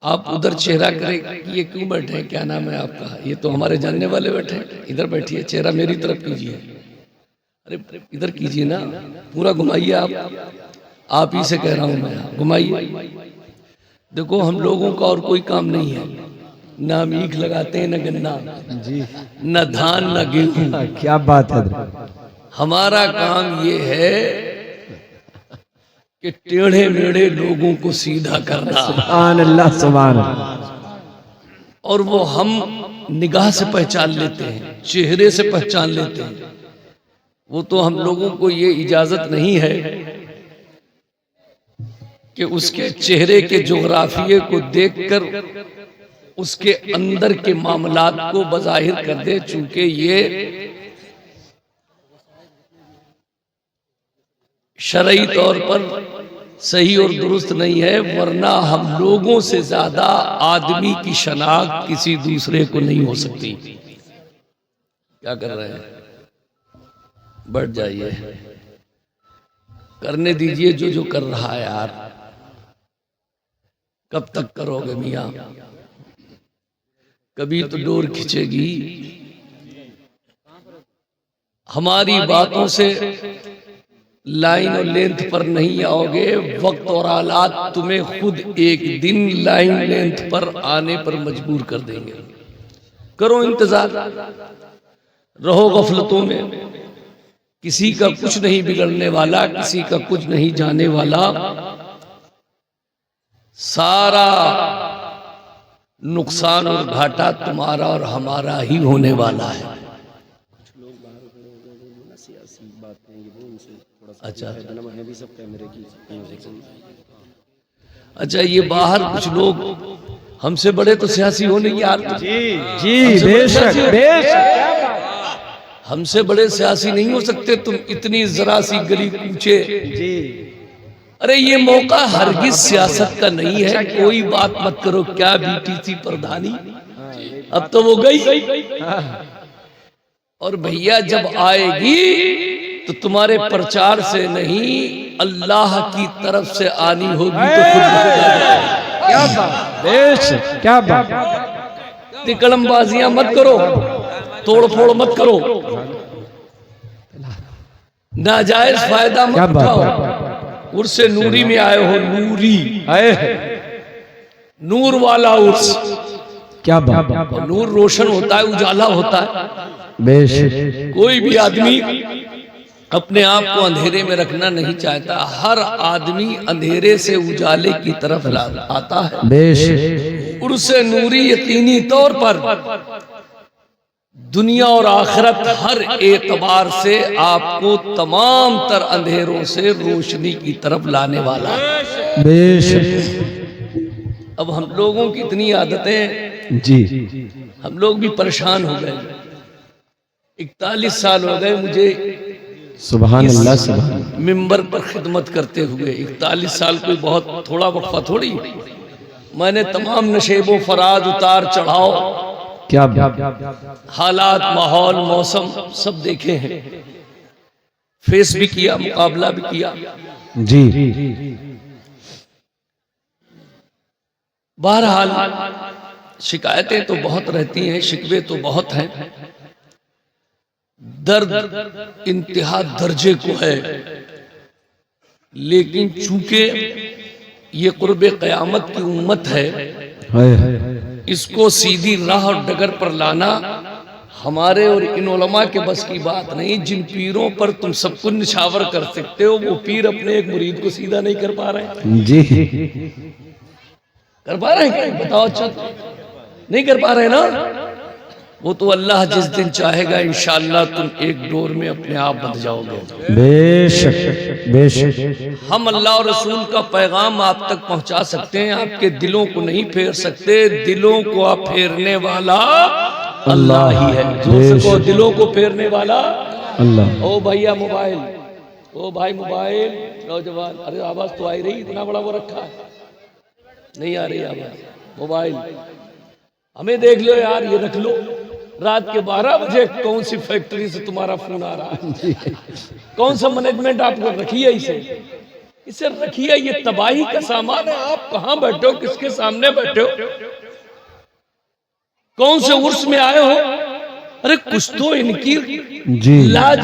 आप उधर चेहरा करें, ये क्यों बैठे हैं, क्या नाम है आपका? ये तो हमारे जानने वाले बैठे हैं, इधर बैठिए, चेहरा मेरी तरफ कीजिए। अरे इधर कीजिए ना, पूरा घुमाइए आप ही से कह रहा हूं मैं, घुमाइए। देखो हम लोगों का और कोई काम नहीं है, ना हम ईख लगाते हैं, ना गन्ना जी, न धान न गेहूं। क्या बात है। हमारा काम ये है कि टेढ़े मेढ़े लोगों को सीधा करना। सुभान अल्लाह, सुभान अल्लाह। और वो हम निगाह से पहचान लेते हैं, चेहरे से पहचान लेते हैं। वो तो हम लोगों को ये इजाजत नहीं है कि उसके चेहरे के जोग्राफिये को देखकर उसके अंदर के मामलात को बज़ाहिर कर दे, चूंकि ये शरई तौर पर सही और दुरुस्त नहीं है। वरना हम लोगों से ज्यादा आदमी की शनाख्त किसी दूसरे को नहीं हो सकती। क्या कर रहे हैं? बैठ जाइए, करने दीजिए जो जो कर रहा है यार। कब तक करोगे मियां? कभी तो डोर खींचेगी। हमारी बातों से लाइन और लेंथ पर नहीं आओगे, वक्त और हालात तुम्हें खुद एक दिन लाइन लेंथ पर आने पर मजबूर कर देंगे। करो इंतजार, रहो गफलतों में। किसी का कुछ नहीं बिगड़ने वाला, किसी का कुछ नहीं जाने वाला। सारा नुकसान और घाटा तुम्हारा और हमारा ही होने वाला है। अच्छा अच्छा, ये बाहर कुछ लोग हमसे बड़े तो सियासी होने की आदत। जी बेशक बेशक, हमसे बड़े सियासी नहीं हो सकते तुम, इतनी जरा सी गली कूचे जी। अरे ये मौका हरगिज सियासत का नहीं है, कोई बात मत करो। क्या बीटीसी प्रधानी, अब तो वो गई। और भैया जब आएगी तो तुम्हारे प्रचार से नहीं, अल्लाह की तरफ से आनी होगी तो खुद। क्या बात, बेशक क्या बात। कलमबाजियां मत करो, तोड़ फोड़ मत करो, नाजायज फायदा मत उठाओ। उर्से नूरी में आए हो, नूरी नूर वाला उर्स। क्या बात। नूर रोशन होता है, उजाला होता है। बेशक कोई भी आदमी अपने आप को अंधेरे में रखना नहीं चाहता। हर आदमी अंधेरे से उजाले की तरफ आता है। बेशक उर्से नूरी यकीनी तौर पर दुनिया और आखिरत हर एतबार से आपको तमाम तर अंधेरों से रोशनी की तरफ लाने वाला है। बेशक। अब हम लोगों की इतनी आदतें जी, हम लोग भी परेशान हो गए। 41 साल हो गए मुझे सुभान अल्लाह, सुभान मिंबर पर खिदमत करते हुए। 41 साल कोई बहुत थोड़ा वक्फा थोड़ी। मैंने तमाम नशेबो फराज, उतार चढ़ाव, क्या हालात, माहौल, मौसम सब देखे हैं। फेस भी किया, मुकाबला भी किया। जी, बहरहाल शिकायतें तो बहुत रहती हैं, शिकवे तो बहुत हैं। दर्द इंतहा दर्जे को है। लेकिन चूंकि ये कुर्बे क़यामत की उम्मत है, इसको सीधी राह और डगर पर लाना हमारे और इन उलमा के बस की बात नहीं। जिन पीरों पर तुम सब कुछ निछावर कर सकते हो, वो पीर अपने एक मुरीद को सीधा नहीं कर पा रहे। जी, कर पा रहे हैं? बताओ। अच्छा, नहीं कर पा रहे ना? वो तो अल्लाह जिस दिन चाहेगा इंशाअल्लाह तुम एक डोर में अपने आप बंध जाओगे। बेशक बेशक। हम अल्लाह और रसूल का पैगाम आप तक पहुंचा सकते हैं, आपके दिलों को नहीं फेर सकते। दिलों को आप फेरने वाला अल्लाह ही है। जो दिलों को फेरने वाला अल्लाह। ओ भैया मोबाइल, ओ भाई मोबाइल, नौजवान, अरे आवाज तो आ रही, इतना बड़ा वो रखा है, नहीं आ रही आवाज। मोबाइल हमें देख लो यार, ये रख लो। रात के 12 बजे कौन सी फैक्ट्री से तुम्हारा फोन आ रहा है? कौन सा मैनेजमेंट आपको रखी है इसे? इसे रखिए, ये तबाही का सामान है। आप कहां बैठे हो, किसके सामने बैठे हो, कौन से उर्स में आए हो? अरे कुछ तो इनकी जी लाज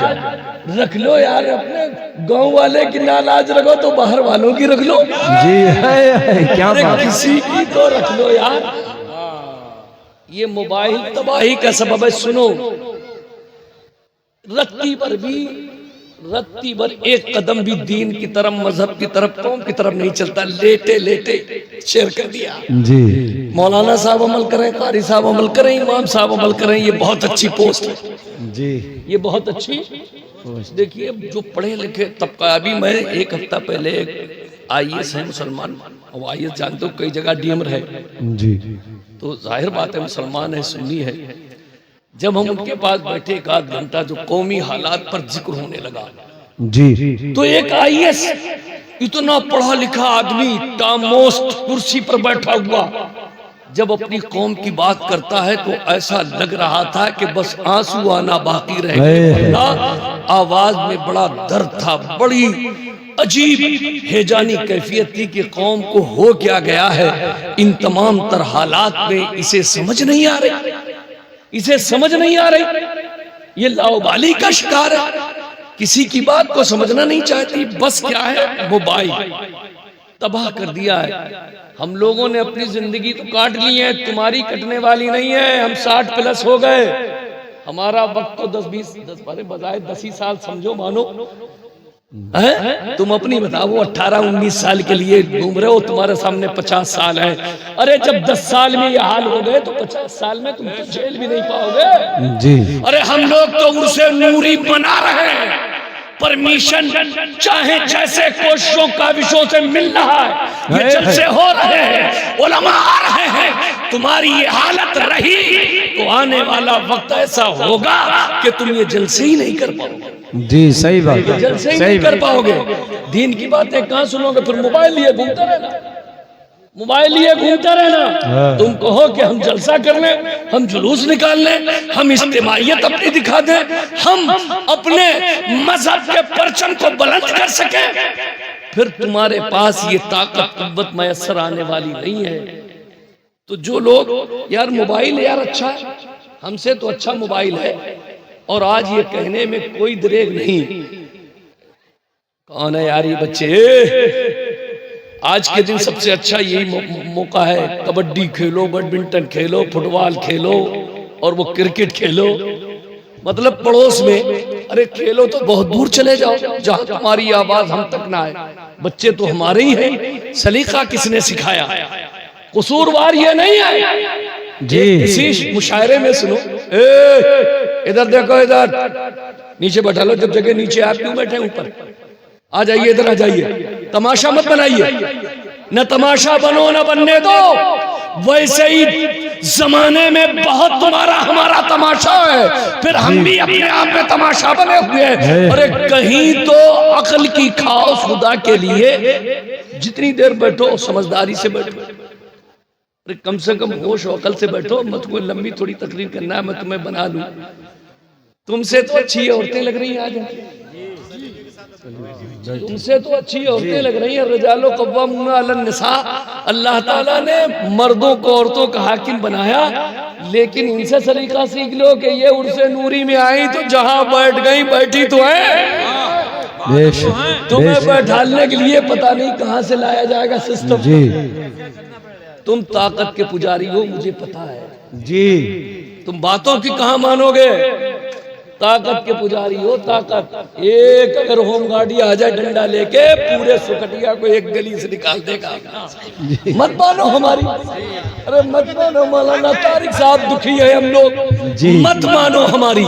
रख लो यार। अपने गांव वाले की ना लाज रखो तो बाहर वालों की रख लो। जी है, क्या अरे बात। किसी की तो रख लो यार। ये मोबाइल तबाही का सबब है। सुनो, रत्ती भर एक कदम भी दीन की तरफ, मजहब की तरफ, कौम की तरफ नहीं चलता। लेटे लेटे शेयर कर दिया। जी मौलाना साहब अमल करें, कारी साहब अमल करें, इमाम साहब अमल करें, ये बहुत अच्छी पोस्ट है, जी ये बहुत अच्छी। देखिए जो पढ़े लिखे तबका, अभी मैं एक हफ्ता पहले IAS है मुसलमान, और IAS जानते हो कई जगह DM रहे, जी तो जाहिर बात है मुसलमान है, सुन्नी है। जब हम उनके पास बैठे एक आध घंटा, जो कौमी हालात पर जिक्र होने लगा, जी तो एक IAS इतना पढ़ा लिखा आदमी टामोस्ट कुर्सी पर बैठा हुआ जब अपनी कौम की बात करता है तो ऐसा लग रहा था कि बस आंसू आना बाकी रह गए। आवाज में बड़ा दर्द था, बड़ी अजीब हेजानी कैफियत थी कि कौम को हो क्या गया है इन तमाम तर हालात में, इसे समझ नहीं आ रही, इसे समझ नहीं आ रही। ये लाओबाली का शिकार है, किसी की बात को समझना नहीं चाहती। बस क्या है, मोबाइल तबाह कर दिया है। हम लोगों ने अपनी जिंदगी तो काट ली है, तुम्हारी कटने वाली नहीं है। हम 60+ हो गए, हमारा वक्त तो 10 बजाय 10 ही साल समझो, मानो है। तुम अपनी बताओ, 18-19 साल के लिए घूम रहे हो, तुम्हारे सामने 50 साल है। अरे जब 10 साल में ये हाल हो गए तो 50 साल में तुम तो झेल भी नहीं पाओगे। जी अरे हम लोग तो उसे नूरी बना रहे हैं, परमिशन चाहे जैसे कोशिशों काविशों से मिल रहा है, ये जलसे हो रहे हैं, उलमा आ रहे हैं। तुम्हारी ये हालत रही तो आने वाला वक्त ऐसा होगा कि तुम ये जलसे ही नहीं कर पाओगे। जी सही बात है, जलसे ही नहीं कर पाओगे। दीन की बातें कहां सुनोगे? फिर मोबाइल लिए घूमते रहना, मोबाइल लिए घूमते रहना। तुम कहो कि हम जलसा कर लें, हम जुलूस निकाल लें, हम इज्तिमाइयत अपनी दिखा दें, हम अपने मजहब के परचम को बुलंद कर सके, फिर तुम्हारे पास ये ताकत कुव्वत मैसर आने वाली नहीं है। तो जो लोग यार मोबाइल यार अच्छा है, हमसे तो अच्छा मोबाइल है, और आज ये कहने में कोई दरेग नहीं। कौन है यार ये बच्चे? आज के दिन सबसे अच्छा यही मौका है, कबड्डी खेलो, बैडमिंटन खेलो, फुटबॉल खेलो, और वो क्रिकेट खेलो, मतलब पड़ोस में। अरे खेलो तो बहुत दूर चले जाओ जहां तुम्हारी आवाज हम तक ना आए। बच्चे तो हमारे ही हैं, सलीका किसने सिखाया? कसूरवार ये नहीं है। जी इसी मुशायरे में सुनो, इधर देखो, इधर नीचे बैठा लो, जब जगह नीचे आप क्यों बैठे ऊपर? आ जाइए, इधर आ जाइए, तमाशा मत बनाइए, न तमाशा बनो न बनने दो। वैसे ही जमाने में बहुत तुम्हारा हमारा तमाशा है, फिर हम भी अपने आप में तमाशा बने हुए हैं। अरे कहीं तो अक्ल की खाओ खुदा के लिए, जितनी देर बैठो समझदारी से बैठो। अरे कम से कम होश अकल से बैठो, मत कोई लंबी थोड़ी तकरीर करना है मैं तुम्हें बना लूं। तुमसे तो अच्छी औरतें लग रही हैं आज, तुमसे तो अच्छी औरतें लग रही हैं। रजालो कव्वामूना अलन निसा, अल्लाह ताला ने मर्दों को औरतों का हाकिम बनाया, लेकिन इनसे सलीका सीख लो कि ये उर्से नूरी में आई तो जहां बैठ गई बैठी तो है, तुम्हें बैठालने के लिए पता नहीं कहां से लाया जाएगा सिस्टम। जी तुम ताकत के पुजारी हो, मुझे पता है जी, तुम बातों की कहां मानोगे? ताकत के पुजारी हो, ताकत। एक अगर होमगार्ड आ जाए डंडा लेके, पूरे सुकटिया को एक गली से निकाल देगा। मत मानो हमारी, अरे मत मानो, मौलाना तारिक साहब दुखी है हम लोग, मत मानो हमारी।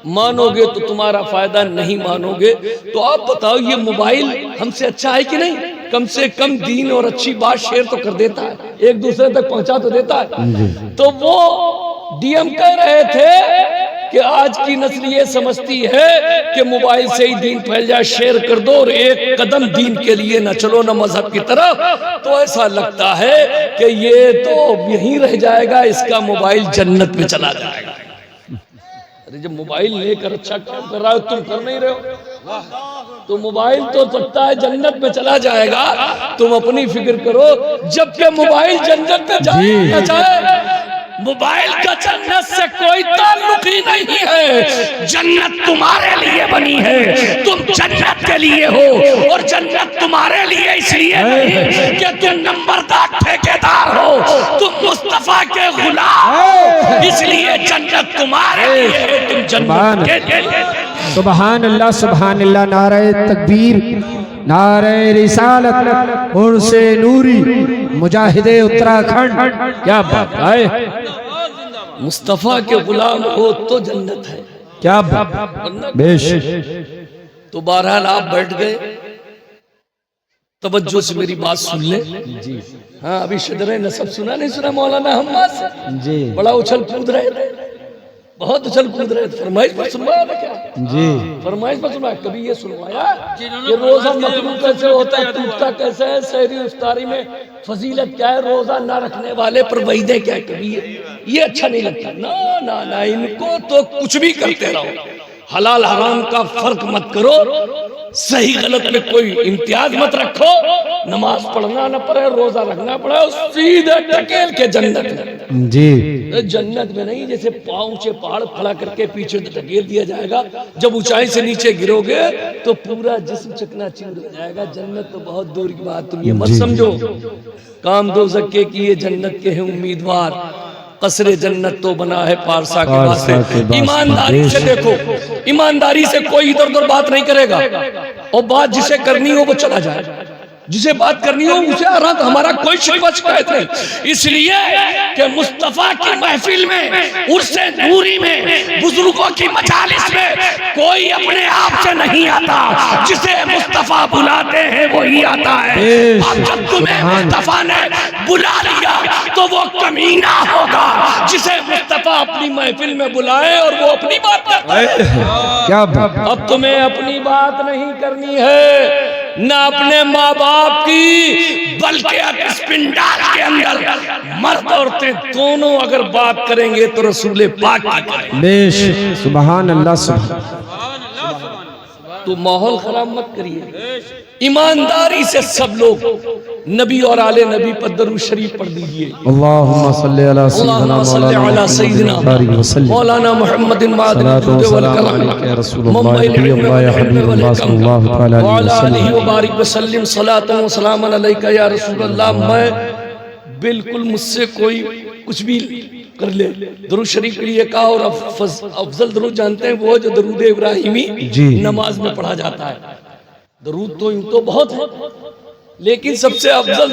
मानोगे तो तुम्हारा फायदा, नहीं मानोगे तो आप बताओ ये मोबाइल हमसे अच्छा है कि नहीं? कम से कम दीन और अच्छी बात शेयर तो कर देता है, एक दूसरे तक पहुंचा तो देता है। तो वो DM कह रहे थे कि आज की नस्ल ये समझती है कि मोबाइल से ही दीन फैल जाए, शेयर कर दो और एक कदम दीन के लिए न चलो, न मजहब की तरफ, तो ऐसा लगता है कि ये तो यहीं रह जाएगा, इसका मोबाइल जन्नत में चला जाएगा। अरे जब मोबाइल लेकर अच्छा काम कर रहा हो, तुम कर नहीं रहे हो, तो मोबाइल तो सकता है जन्नत में चला जाएगा, तुम अपनी फिक्र करो। जबकि मोबाइल जन्नत में जाए, मोबाइल का जन्नत से कोई ताल्लुक ही नहीं है। जन्नत तुम्हारे लिए बनी है, तुम जन्नत के लिए हो, और जन्नत तुम्हारे लिए इसलिए नहीं कि तुम नंबरदार ठेकेदार हो, तुम मुस्तफा के गुलाम हो, इसलिए जन्नत तुम्हारे लिए है, तुम जन्नत के लिए। सुभान अल्लाह, नारे तकबीर, नारे रिसालत, उर्से नूरी, मुजाहिदे उत्तराखंड। क्या बात है, मुस्तफा के गुलाम हो तो जन्नत है। क्या बात, बेश। तो बहरहाल आप बैठ गए, तवज्जो से मेरी बात सुन ले जी। हाँ, अभी शदर नसब सुना नहीं सुना मौलाना हम्माद जी? बड़ा उछल कूद रहे थे, बहुत उछल कूद रहे थे। फरमाइश पर सुनवाया था क्या जी? फरमाइश पर सुनवाया। कभी ये सुनवाया कि रोजा मकरूह कैसे होता है, टूटता कैसे है, सहरी इफ्तारी में फजीलत क्या है, रोजा ना रखने वाले पर वहीदे क्या है? कभी ये अच्छा नहीं लगता। ना ना ना, इनको तो कुछ भी करते रहो, हलाल हराम का फर्क मत करो, सही गलत में कोई इम्तियाज मत रखो। नमाज पढ़ना न पड़े, रोजा रखना पड़े, सीधे ढकेल के जन्नत में जी। जन्नत में नहीं, जैसे ऊंचे पहाड़ खड़ा करके पीछे ढकेल दिया जाएगा, जब ऊंचाई से नीचे गिरोगे तो पूरा जिस्म चकनाचूर हो जाएगा। जन्नत तो बहुत दूर की बात, तुम ये मत समझो काम दोज़ख के कि ये जन्नत के हैं उम्मीदवार। कसरे जन्नत तो बना है पारसा के वास्ते। ईमानदारी से देखो, ईमानदारी से कोई इधर उधर बात नहीं करेगा, और बात जिसे करनी हो वो चला जाए, जिसे बात करनी हो उसे आराम। हमारा कोई शिकायत नहीं, इसलिए कि मुस्तफा की महफिल में, उर्से नूरी में, बुजुर्गों की मजालिस में कोई अपने आप से नहीं आता, जिसे मुस्तफा बुलाते हैं वही आता है। अब जब तुम्हें मुस्तफा ने बुला लिया तो वो कमीना होगा जिसे मुस्तफा अपनी महफिल में बुलाए और वो अपनी बात करता है। क्या अब तुम्हें अपनी बात नहीं करनी है, न अपने माँ बाप की, बल्कि इस पिंडाल के अंदर मर्द औरतें दोनों अगर बात करेंगे तो रसूल पाक की करेंगे। बेश, सुभान अल्लाह, सुभान। तो माहौल खराब मत करिए, ईमानदारी से सब लोग नबी और आले नबी पर दरूद शरीफ पढ़ दीजिए। अल्लाहुम्मा सल्ली अला सय्यिदिना मौलाना मुहम्मदिन मैं बिल्कुल, मुझसे कोई कुछ भी कर ले, दरूद शरीफ के लिए कहा। और अफजल दरूद जानते हैं वो जो दरूद इब्राहिमी नमाज में पढ़ा जाता है। दरूद तो यूं तो बहुत है, लेकिन सबसे अफजल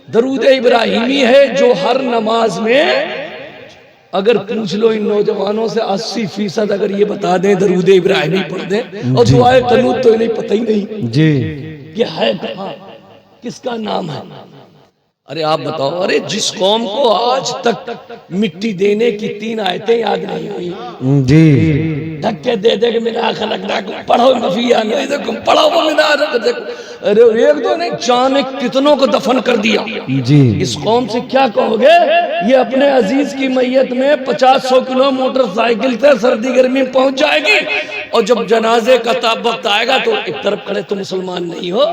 दरूद इब्राहिमी है, जो हर नमाज में, अगर पूछ लो इन नौजवानों से 80% अगर ये बता दें दरूद इब्राहिमी पढ़ दें, और दुआए कनूत तो इन्हें पता ही नहीं जी ये है कहाँ, किसका नाम है। अरे आप बताओ, अरे जिस कौम को आज तक मिट्टी देने की 3 आयतें याद नहीं हुई जी, धक्के दे दे के मिना खलकना को पढ़ो नफिया नहीं देखो पढ़ो वो मिना देखो। अरे एक दो नहीं जाने कितनों को दफन कर दिया जी। इस कौम से क्या कहोगे? ये अपने अजीज की मैयत में 50-100 किलो मोटरसाइकिल से सर्दी गर्मी में पहुंच जाएगी, और जब जनाजे का वक्त आएगा तो एक तरफ खड़े तो मुसलमान नहीं हो।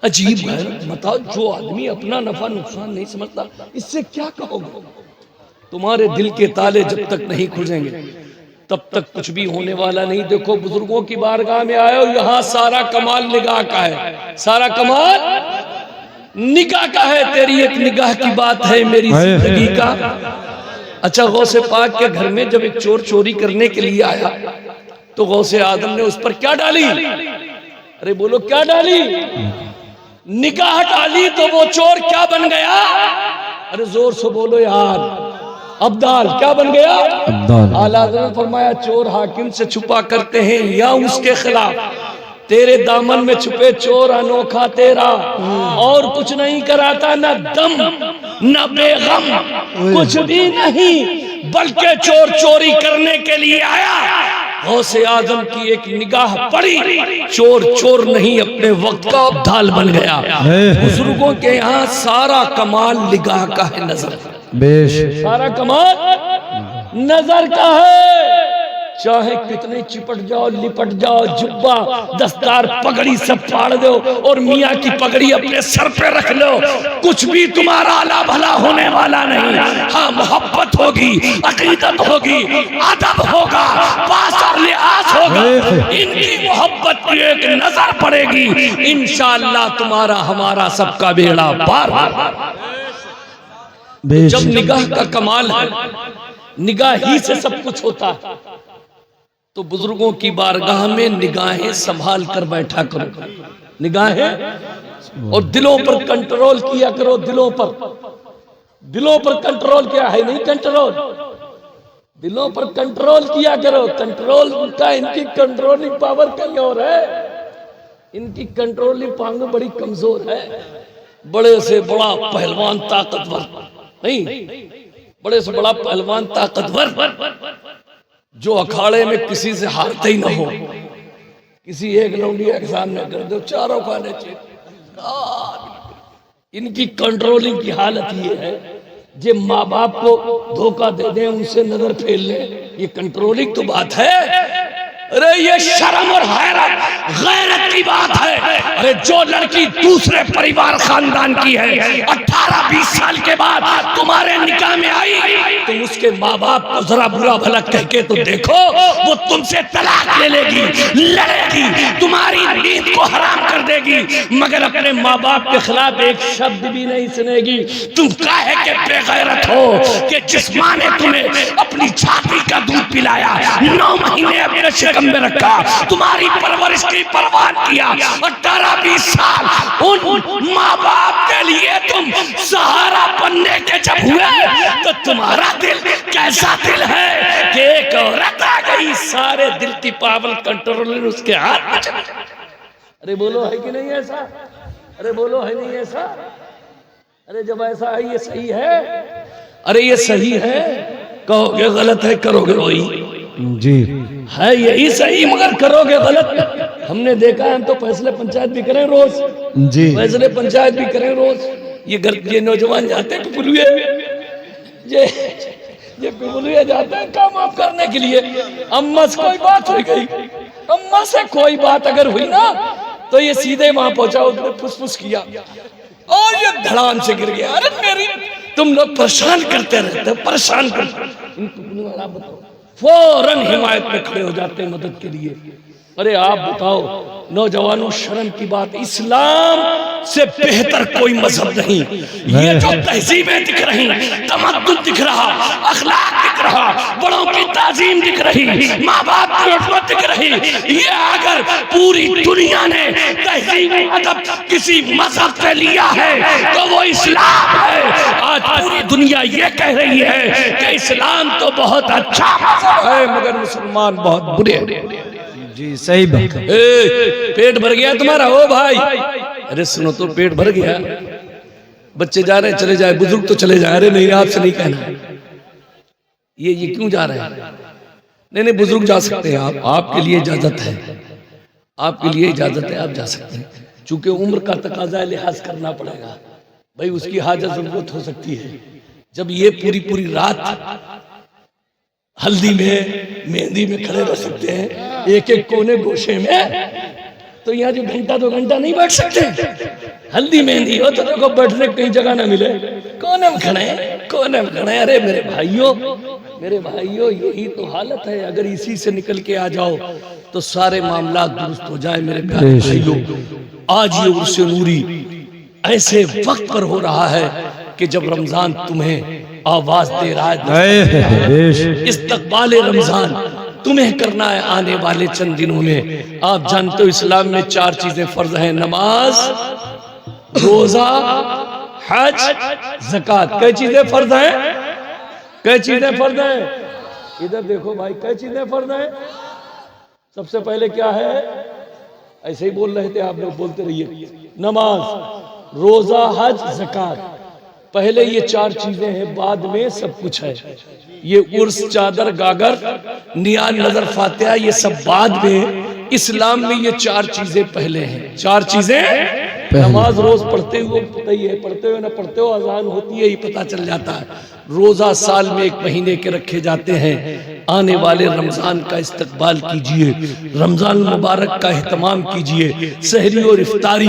अजीब है, बताओ, जो आदमी अपना नफा नुकसान नहीं समझता, इससे क्या कहोगे? तुम्हारे दिल के ताले जब तक नहीं खुलेंगे तब तक कुछ भी होने वाला नहीं। देखो, बुजुर्गों की बारगाह में आए हो, यहाँ सारा कमाल निगाह का है, सारा कमाल निगाह का है। तेरी एक निगाह की बात है मेरी जिंदगी का। अच्छा, गौसे पाक के घर में जब एक चोर चोरी करने के लिए आया तो गौसे आदम ने उस पर क्या डाली? अरे बोलो, क्या डाली? निगाह डाली। तो वो चोर क्या बन गया? अरे जोर से बोलो यार, अब्दाल क्या बन गया? आला हज़रत ने फरमाया, चोर हाकिम से छुपा करते हैं या उसके खिलाफ, तेरे दामन में छुपे चोर अनोखा तेरा, और कुछ नहीं कराता, न दम न बेगम, कुछ भी नहीं, बल्कि चोर चोरी करने के लिए आया। गौसे आजम की एक निगाह पड़ी, चोर चोर नहीं अपने वक्त का अब्दाल बन गया। बुजुर्गों के यहाँ सारा कमाल निगाह का है, नजर, बेश, सारा कमाल नजर का है। चाहे कितने चिपट जाओ, लिपट जाओ, जुब्बा, दस्तार, पगड़ी सब फाड़ दो और मियाँ की पगड़ी अपने सर पे रख लो, कुछ भी तुम्हारा आला भला होने वाला नहीं। हाँ, मोहब्बत होगी, अकीदत होगी, अदब होगा, पास और लिहाज होगा, इनकी मोहब्बत की एक नजर पड़ेगी, इंशाअल्लाह तुम्हारा हमारा सबका बेड़ा पार। जब निगाह का कमाल है, निगाह ही से सब कुछ होता है, तो बुजुर्गों की बारगाह में निगाहें संभाल कर बैठा करो, निगाहें, और दिलों पर कंट्रोल किया करो, दिलों पर कंट्रोल किया है नहीं, कंट्रोल दिलों पर कंट्रोल किया करो। कंट्रोल का इनकी कंट्रोलिंग पावर कहीं और है, इनकी कंट्रोलिंग पावर बड़ी कमजोर है। बड़े से बड़ा पहलवान ताकतवर नहीं, बड़े से बड़ा पहलवान ताकतवर जो अखाड़े में किसी से हारते ही ना हो, किसी एक लौंडिया के सामने कर दो, चारों खाने चाहिए। इनकी कंट्रोलिंग की हालत ये है, जे माँ बाप को धोखा दे दें, उनसे नजर फेर लें, ये कंट्रोलिंग तो बात है। अरे ये शर्म और गैरत की बात है। अरे जो लड़की दूसरे परिवार खानदान की है, 18-20 साल के बाद तुम्हारे निकाह में आई, तुम उसके माँ बाप को जरा बुरा भला कह के तो देखो, वो तुमसे तलाक ले लेगी, लड़ेगी, तुम्हारी नींद को हराम कर देगी, मगर अपने माँ बाप के खिलाफ एक शब्द भी नहीं सुनेगी। तुम काहे के बेगैरत हो कि जिस माँ ने तुम्हें अपनी छाती का दूध पिलाया, 9 महीने अपने शिकम में रखा, तुम्हारी परवरिश की परवाह किया, 18-20 साल उन माँ बाप के लिए तुम सहारा बनने के जब हुए, तो तुम्हारा दिल कैसा दिल है कि एक औरत आ गई, सारे दिल की पावर कंट्रोल उसके हाथ में चला। अरे बोलो है कि नहीं ऐसा? अरे बोलो है नहीं ऐसा? अरे जब ऐसा है, ये सही है? अरे ये सही है, कहोगे गलत है, करोगे वही जी है, यही सही मगर करोगे गलत। हमने देखा है, हम तो फैसले पंचायत भी करें रोज जी, फैसले पंचायत भी करें रोज। ये नौजवान जाते हैं पिपलुए, ये पिपलुए जाते हैं काम आप करने के लिए। अम्मा से कोई बात हो गई, अम्मा से कोई बात अगर हुई ना, तो ये सीधे वहां पहुंचा, उसने फुसफुस किया और ये धड़ाम से गिर गया। अरे मेरी, तुम लोग परेशान करते रहते हो, परेशान करते, फौरन हिमायत में खड़े हो जाते हैं मदद के लिए। अरे आप बताओ नौजवानों, शर्म की बात, इस्लाम से बेहतर कोई मजहब नहीं। ये जो तहजीबें दिख रही, तमद्दुन दिख रहा, अखलाक दिख रहा, बड़ों की ताजीम दिख रही, माँ बाप की उर्फत दिख रही, ये अगर पूरी दुनिया ने तहजीब अदब किसी मजहब से लिया है तो वो इस्लाम है। आज पूरी दुनिया ये कह रही है कि इस्लाम तो बहुत अच्छा मजहब है, मगर मुसलमान बहुत बुरे हैं। जी सही बात है। पेट भर गया तुम्हारा? ओ भाई, अरे सुनो तो, पेट भर गया, बच्चे जा रहे हैं, चले जाए, बुजुर्ग तो चले जाए। अरे नहीं, आपसे नहीं कहना, ये क्यों जा रहे हैं? नहीं, बुजुर्ग जा सकते हैं, आपके लिए इजाजत है, आपके लिए इजाजत है, आप जा सकते हैं। चूंकि उम्र का तकाजा लिहाज करना पड़ेगा भाई, उसकी हाजत जरूरत हो सकती है। जब ये पूरी रात हल्दी में, मेहंदी में खड़े रह सकते हैं, एक कोने गोशे में, तो यहाँ जो घंटा 2 घंटा नहीं बैठ सकते। हल्दी मेहंदी हो तो देखो बैठने कहीं जगह ना मिले, कोने में खड़े। अरे मेरे भाइयों, यही तो हालत है। अगर इसी से निकल के आ जाओ तो सारे मामला दुरुस्त हो जाए। मेरे प्यारे भाइयों, आज ये उर्स नूरी ऐसे वक्त पर हो रहा है कि जब रमजान तुम्हें आवाज दे रहा है, इस्तकबाल रमजान तुम्हें करना है आने वाले चंद दिनों में। आप जानते हो इस्लाम में 4 चीजें फर्ज हैं, नमाज, रोजा, हज, ज़कात। कई चीजें फर्ज हैं? कई चीजें फर्ज हैं? इधर देखो भाई, कई चीजें फर्ज हैं? सबसे पहले क्या है? ऐसे ही बोल रहे थे आप लोग, बोलते रहिए। नमाज, रोजा, हज, ज़कात, पहले ये 4 चीजें हैं, बाद में सब कुछ है। ये उर्स, चादर, गागर, नियाज, नजर, फातिहा, ये सब बाद में। इस्लाम में ये 4 चीजें पहले हैं। 4 चीजें। नमाज रोज पढ़ते हुए पता ही है, पढ़ते हुए ना पढ़ते हो, अजान होती है ही पता चल जाता है। रोजा साल में 1 महीने के रखे जाते हैं। आने वाले रमजान का इस्तकबाल कीजिए, रमजान मुबारक का एहतमाम कीजिए, सहरी और इफ्तारी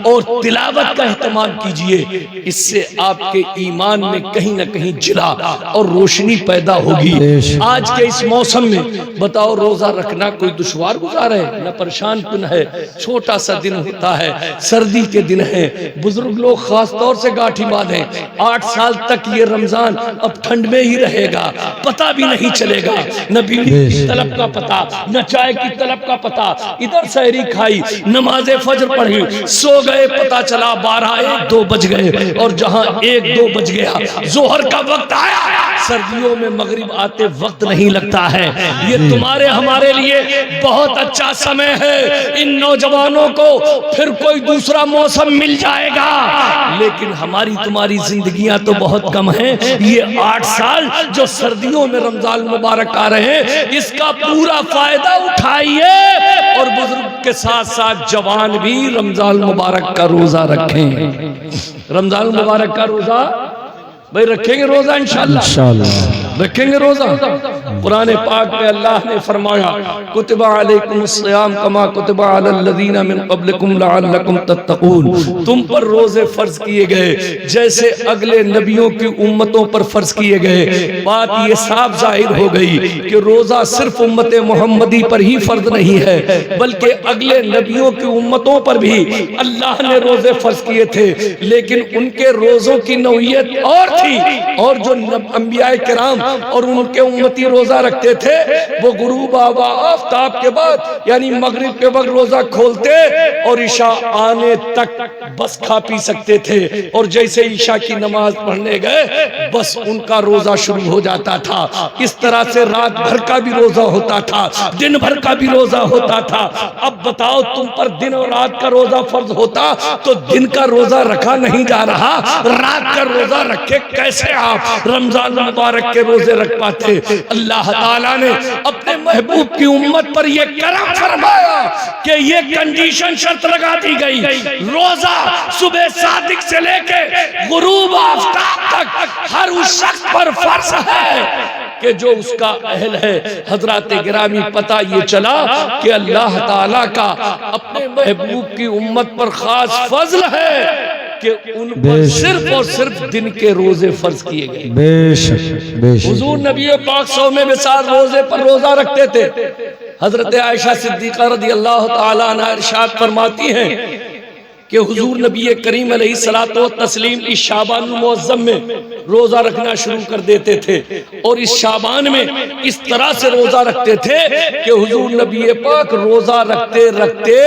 और तिलावत का एहतमाम कीजिए। इससे आपके ईमान में कहीं ना कहीं जिला और रोशनी पैदा होगी। आज के इस मौसम में बताओ, रोजा रखना कोई दुश्वार गुजार है? न परेशान कुन है। छोटा सा दिन होता है, सर्दी के दिन है, बुजुर्ग लोग खास तौर से गांठी बांधे। 8 साल तक ये रमजान अब ठंड में ही रहेगा, पता भी नहीं चलेगा, न बीवी की तलब का पता, न चाय की तलब का पता। इधर सहरी खाई, नमाजे फजर पढ़ी, सो गए, पता चला 12-1-2 बज गए, और जहां 1-2 बज गया जोहर का वक्त आया। सर्दियों में मगरिब आते वक्त नहीं लगता है। ये तुम्हारे हमारे लिए बहुत अच्छा समय है। इन नौजवानों को फिर कोई दूसरा मौसम मिल जाएगा, लेकिन हमारी तुम्हारी जिंदगियां तो बहुत कम हैं। ये 8 साल जो सर्दियों में रमजान मुबारक आ रहे हैं, इसका पूरा फायदा उठाइए, और बुजुर्ग के साथ साथ जवान भी रमजान मुबारक का रोजा रखें। रमजान मुबारक का रोजा भाई रखेंगे, रोजा इंशाअल्लाह रखेंगे रोजा। कुरान पाक में अल्लाह ने फरमाया, कुतिबा अलैकुमुस्सियाम कमा कुतिबा अलल लज़ीना मिन क़ब्लिकुम लअल्लकुम तत्तक़ून। तुम पर रोजे फर्ज किए गए जैसे अगले नबियों की उम्मतों पर फर्ज किए गए। बात ये साफ जाहिर हो गई कि रोजा सिर्फ उम्मत मोहम्मदी पर ही फर्ज नहीं है, बल्कि अगले नबियों की उम्मतों पर भी अल्लाह ने रोजे फर्ज किए थे। लेकिन उनके रोजों की नौइयत और थी, और जो अंबियाए किराम और उनके उम्मती रोजा रखते थे, वो गुरूब आबा आफ्ताब के बाद यानी मगरिब के वक्त रोजा खोलते और ईशा आने तक बस खा पी सकते थे, और जैसे ईशा की नमाज पढ़ने गए बस उनका रोजा शुरू हो जाता था। इस तरह से रात भर का भी रोजा होता था, दिन भर का भी रोजा होता था। अब बताओ, तुम पर दिन और रात का रोजा फर्ज होता तो दिन का रोजा रखा नहीं जा रहा, रात का रोजा रखे कैसे आप रमजान मुबारक के रोजे रख पाते? अल्लाह ताला ने अपने महबूब की उम्मत पर यह करम फरमाया कि ये कंडीशन शर्त लगा दी गई, रोजा सुबह सादिक से लेके गुरूब आफ्ताब तक हर उस शख्स पर फर्ज है कि जो उसका अहल है। हजरात गिरामी, पता ये चला कि अल्लाह ताला का अपने महबूब की उम्मत पर खास फजल है कि उन पर सिर्फ और सिर्फ दिन के रोजे फर्ज किए गए। बेशक हुजूर नबी पाक 100 में विसार रोजे पर रोजा रखते थे। हजरत आयशा सिद्दीका रज़ी अल्लाह ताला अन्हा इरशाद फरमाती हैं कि हुजूर नबी करीम अलैहिस्सलातु व तस्लीम इस शाबान मुअज़्ज़म में रोजा रखना शुरू कर देते थे, और इस शाबान में इस तरह से रोजा रखते थे कि हुजूर नबी पाक रोजा रखते रखते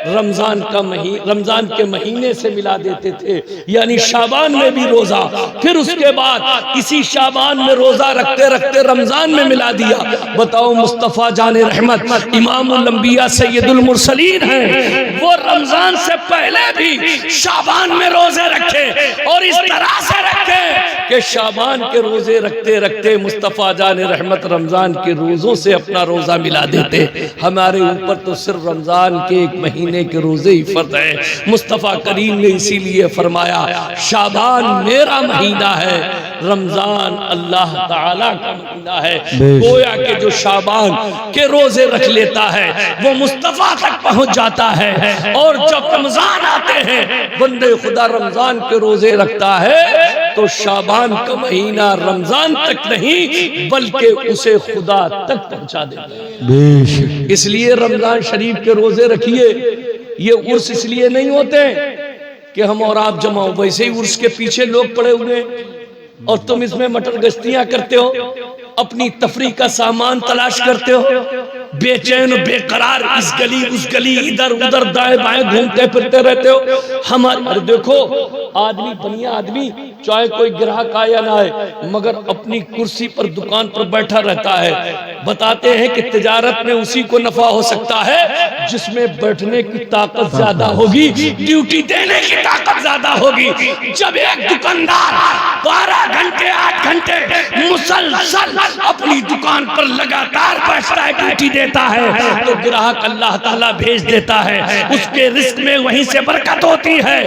रमजान के महीने से मिला देते थे, यानी शाबान में भी रोजा, फिर उसके बाद इसी शाबान में रोजा रखते रखते रमजान में मिला दिया। बताओ, मुस्तफा जाने रहमत इमामुल अंबिया सैयदुल मुरसलीन हैं, वो रमजान से पहले भी शाबान में रोजे रखे, और इस तरह से रखे कि शाबान के रोजे रखते रखते मुस्तफा जाने रहमत रमजान के रोजों से अपना रोजा मिला देते। हमारे ऊपर तो सिर्फ रमजान के एक महीने के रोजे ही फर्ज है। मुस्तफा करीम ने इसीलिए फरमाया, शाबान मेरा महीना है, रमजान अल्लाह ताला का महीना है। गोया के जो शाबान के रोजे रख लेता है वो मुस्तफा तक पहुंच जाता है, और जब रमजान आते हैं बंदे खुदा रमजान के रोजे रखता है तो शाबान का महीना रमजान तक नहीं बल्कि उसे खुदा तक पहुंचा देता है। इसलिए रमजान शरीफ के रोजे रखिए। ये उर्स इसलिए नहीं होते कि हम और आप जमा हो, वैसे ही उर्स के पीछे लोग पड़े हुए और तुम इसमें मटर गश्तियां करते हो, अपनी तफरी का सामान तलाश करते हो, बेचैन बेकरार इस गली उस गली इधर उधर दाएं बाएं घूमते फिरते रहते हो। हमारे देखो, आदमी बनिया आदमी चाहे कोई ग्राहक आए या ना आए, मगर अपनी कुर्सी पर दुकान पर बैठा रहता है। बताते हैं कि तिजारत में उसी को नफा हो सकता है जिसमें बैठने की ताकत ज्यादा होगी, ड्यूटी देने की ताकत ज्यादा होगी। जब एक दुकानदार 12 घंटे 8 घंटे मुसलसल अपनी दुकान पर लगातार बैठता है, ड्यूटी देता देता है तो ग्राहक अल्लाह ताला भेज देता है, उसके रिस्क में वहीं से बरकत होती है।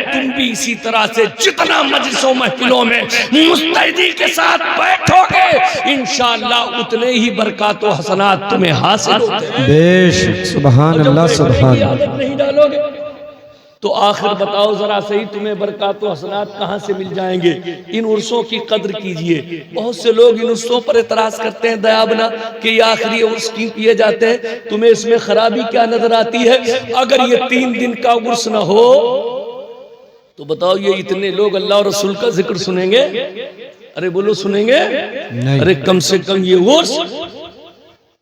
तुम भी इसी तरह से जितना मजलिसों महफिलों में मुस्तैदी के साथ बैठोगे इंशाअल्लाह उतने ही बरकत व हसनात तुम्हें हासिल होते हैं। बेशक, सुभान अल्लाह, सुभान अल्लाह। आदत नहीं डालोगे तो आखिर बताओ जरा सही तुम्हें बरकत व हसनात कहां से मिल जाएंगे। इन उर्सों की कद्र कीजिए। बहुत से लोग इन उर्सों पर एतराज करते हैं दयाबना कि ये आखिरी उर्स क्यों किए जाते हैं, तुम्हें इसमें खराबी क्या नजर आती है। अगर ये 3 दिन का उर्स न हो तो बताओ ये इतने लोग अल्लाह और रसूल का जिक्र सुनेंगे? अरे बोलो सुनेंगे? नहीं। अरे कम से कम ये उर्स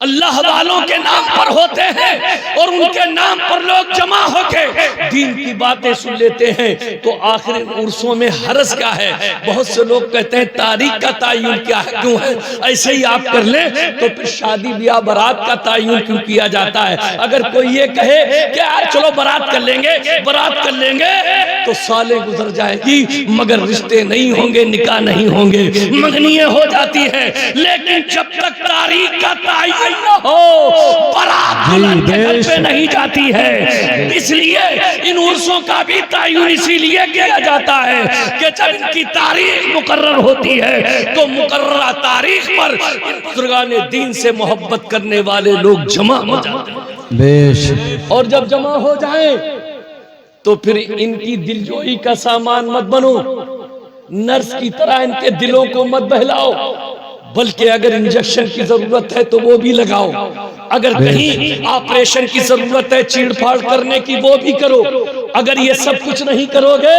अल्लाह वालों के नाम पर होते हैं और उनके नाम पर लोग जमा होके दीन की बातें सुन लेते हैं। तो आखिर उर्सों में हर्ज क्या है? बहुत से लोग कहते हैं तारीख का तयन क्या है, क्यों है? ऐसे ही आप कर ले तो फिर शादी ब्याह बारात का तयन क्यों किया जाता है? अगर कोई ये कहे कि यार चलो बारात कर लेंगे तो सालें गुजर जाएगी मगर रिश्ते नहीं होंगे, निकाह नहीं होंगे, मंगनियां हो जाती है। लेकिन जब तक तारीख का तयन न हो बारात दुल्हन के घर पे नहीं जाती है। इसलिए इन उर्सों का भी तयन इसीलिए किया जाता है कि जब इनकी तारीख मुकर्रर होती है तो मुकर्ररा तारीख पर इन बुजुर्गान दीन से मोहब्बत करने वाले लोग जमा हो जाते हैं। बेशक। और जब जमा हो जाए तो फिर इनकी दिलजोई का सामान मत बनो, नर्स की तरह इनके दिलों को मत बहलाओ, बल्कि अगर इंजेक्शन की जरूरत है तो वो भी लगाओ, अगर कहीं ऑपरेशन की जरूरत है चीड़-फाड़ करने की वो भी करो। अगर ये सब कुछ नहीं करोगे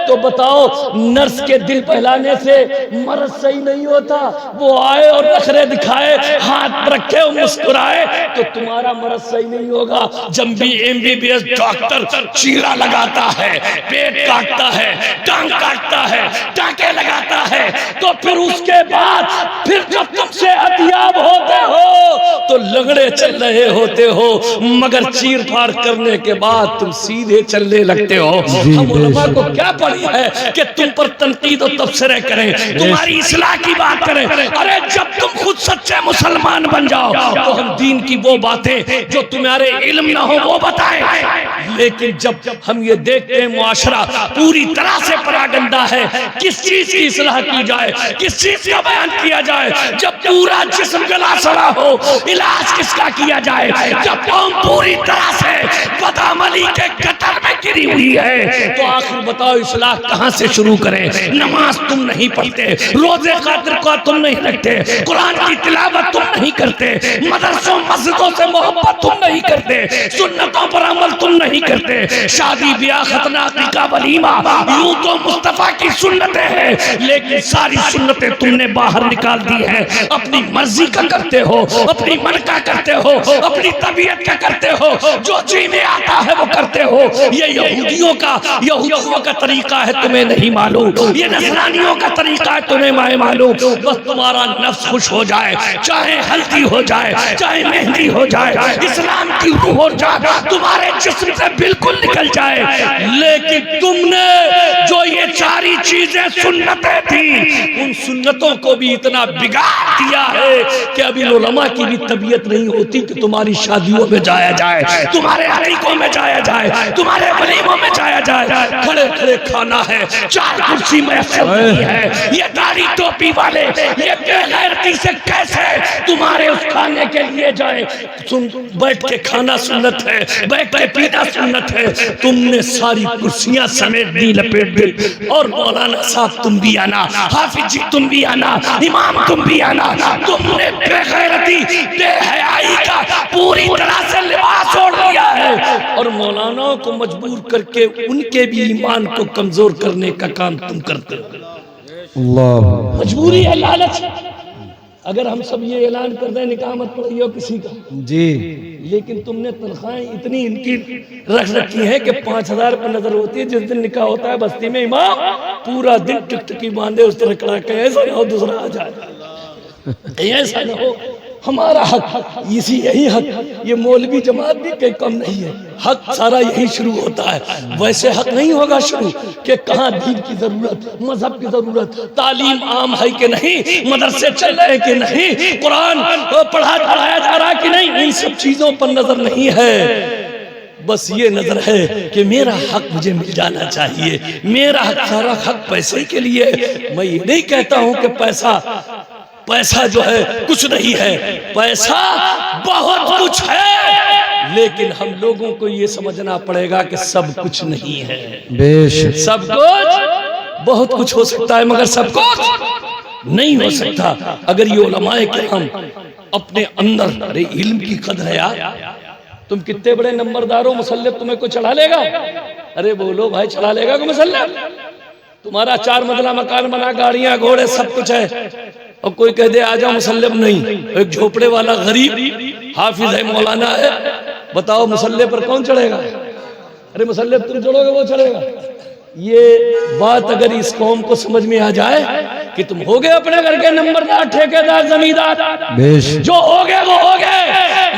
तो बताओ नर्स के दिल बहलाने से मर्ज सही नहीं होता। वो आए और नखरे दिखाए, हाथ रखे और मुस्कुराए तो तुम्हारा मर्ज सही नहीं होगा। जब भी MBBS डॉक्टर चीरा लगाता है, पेट काटता है, टांग काटता है, टांके लगाता है तो फिर उसके बाद फिर जब तुम सेहतयाब होते हो तो लगड़े चल रहे होते हो मगर चीर फाड़ करने के बाद तुम सीधे चलने लगते हो। हम उलमा को क्या पड़ी है कि तुम पर तनकीद और तबसरे करें, तुम्हारी इस्लाह की बात करें। अरे जब तुम खुद सच्चे मुसलमान बन जाओ तो हम दीन की वो बातें जो तुम्हारे इल्म ना हो वो बताएं। लेकिन जब हम ये देखते हैं मुआशरा पूरी तरह से परागंदा है, किस चीज की इस्लाह की जाए, किस चीज का बयान किया जाए? जब पूरा जिस्म गला सड़ा हो इलाज किसका किया जाए? जब कौम पूरी तरह से बदअमली के कतर में गिरी हुई है तो आखिर बताओ इस्लाह कहां से शुरू करें? नमाज तुम नहीं पढ़ते, रोजे खातिर को तुम नहीं रखते, कुरान की तिलावत तुम नहीं करते, मदरसों मस्जिदों से मोहब्बत तुम नहीं करते, सुन्नतों पर अमल तुम नहीं करते, शादी ब्याह खतना निकाह वलीमा यूं तो मुस्तफा की सुन्नतें हैं लेकिन सारी सुन्नतें तुमने बाहर निकाल दी है। अपनी मर्जी का करते हो, अपनी मन का करते हो, अपनी तबीयत का करते हो, जो जी में आता है वो करते हो। ये यहूदियों का तरीका है, तुम्हें नहीं मालूम। ये नसरानियों का तरीका है, तुम्हें नहीं मालूम। बस तुम्हारा नफ्स खुश हो जाए, चाहे हल्दी हो जाए, चाहे मेहंदी हो जाए, इस्लाम की रूह हो जाए, तुम्हारे जिस्म से बिल्कुल निकल जाए। लेकिन तुमने जो ये सारी चीजें सुन्नतें थी उन सुन्नतों को भी इतना बिगाड़ दिया है कि अभी उलमा की भी तबीयत नहीं होती कि तुम्हारी शादियों में जाया जाए, तुम्हारे अकीकों में जाया जाए, तुम्हारे वलीमों में जाया जाए। खड़े खड़े खाना है, 4 कुर्सी मैसर नहीं है। ये दाढ़ी टोपी वाले ये बेगैरती से कैसे तुम्हारे उस खाने के लिए जाए? सुन, बैठ के खाना सुन्नत है, बैठ के पीना सुन्नत है। तुमने सारी कुर्सियां समेट दी, लपेट दी। और मौलाना साहब तुम भी आना, हाफिज जी तुम भी आना, इमाम तुम भी आना। तुमने बेगैरती बेहयाई का पूरी तरह से लिबास ओढ़ लिया है और मौलानाओं को मजबूर करके उनके भी ईमान को कमजोर करने का काम तुम करते हो। अल्लाह। मजबूरी है, लालच। अगर हम सब ये ऐलान कर दें निकाह मत पढ़िए किसी का जी, लेकिन तुमने तनख्वाहें इतनी इनकी रख रखी है कि 5000 रुपये नजर होती है। जिस दिन निकाह होता है बस्ती में इमाम पूरा दिन टिकटकी बांधे उस तरह कड़ा के ऐसा ना हो दूसरा आ जाए, ऐसा ना हो हमारा हक, इसी यही हक, ये मौलवी जमात भी कहीं कम नहीं है, हक सारा यही शुरू होता है। वैसे हक नहीं होगा शुरू कि कहाँ दीन की जरूरत, मजहब की जरूरत, तालीम आम है कि नहीं, मदरसे चल रहे कि नहीं, कुरान पढ़ाया जा रहा कि नहीं, इन सब चीजों पर नजर नहीं है। बस ये नजर है कि मेरा हक मुझे मिल जाना चाहिए, मेरा हक, सारा हक पैसे के लिए। मैं ये नहीं कहता हूं कि पैसा जो है कुछ नहीं है, पैसा बहुत कुछ है, लेकिन हम लोगों को ये समझना पड़ेगा कि सब कुछ नहीं है। बेशक सब कुछ, बहुत कुछ हो सकता है मगर सब कुछ नहीं हो सकता। अगर ये उलमाए किराम अपने अंदर, अरे इल्म की कदर है यार, तुम कितने बड़े नंबरदार हो, मुसल्लफ तुम्हें कोई चढ़ा लेगा? अरे बोलो भाई, चढ़ा लेगा कोई मुसल्लफ? तुम्हारा 4 मंजिला मकान बना, गाड़ियां घोड़े सब कुछ है, और कोई कह दे आ जाओ, मुसल्लफ नहीं, एक झोपड़े वाला गरीब हाफिज है, मौलाना है, बताओ मुसल्ले पर कौन चढ़ेगा? अरे मुसल्ले तुम चढ़ोगे, वो चढ़ेगा? ये बात अगर इस कौम को समझ में आ जाए कि तुम हो गए अपने घर के नंबरदार, ठेकेदार, जमींदार, जो हो गए वो हो गए,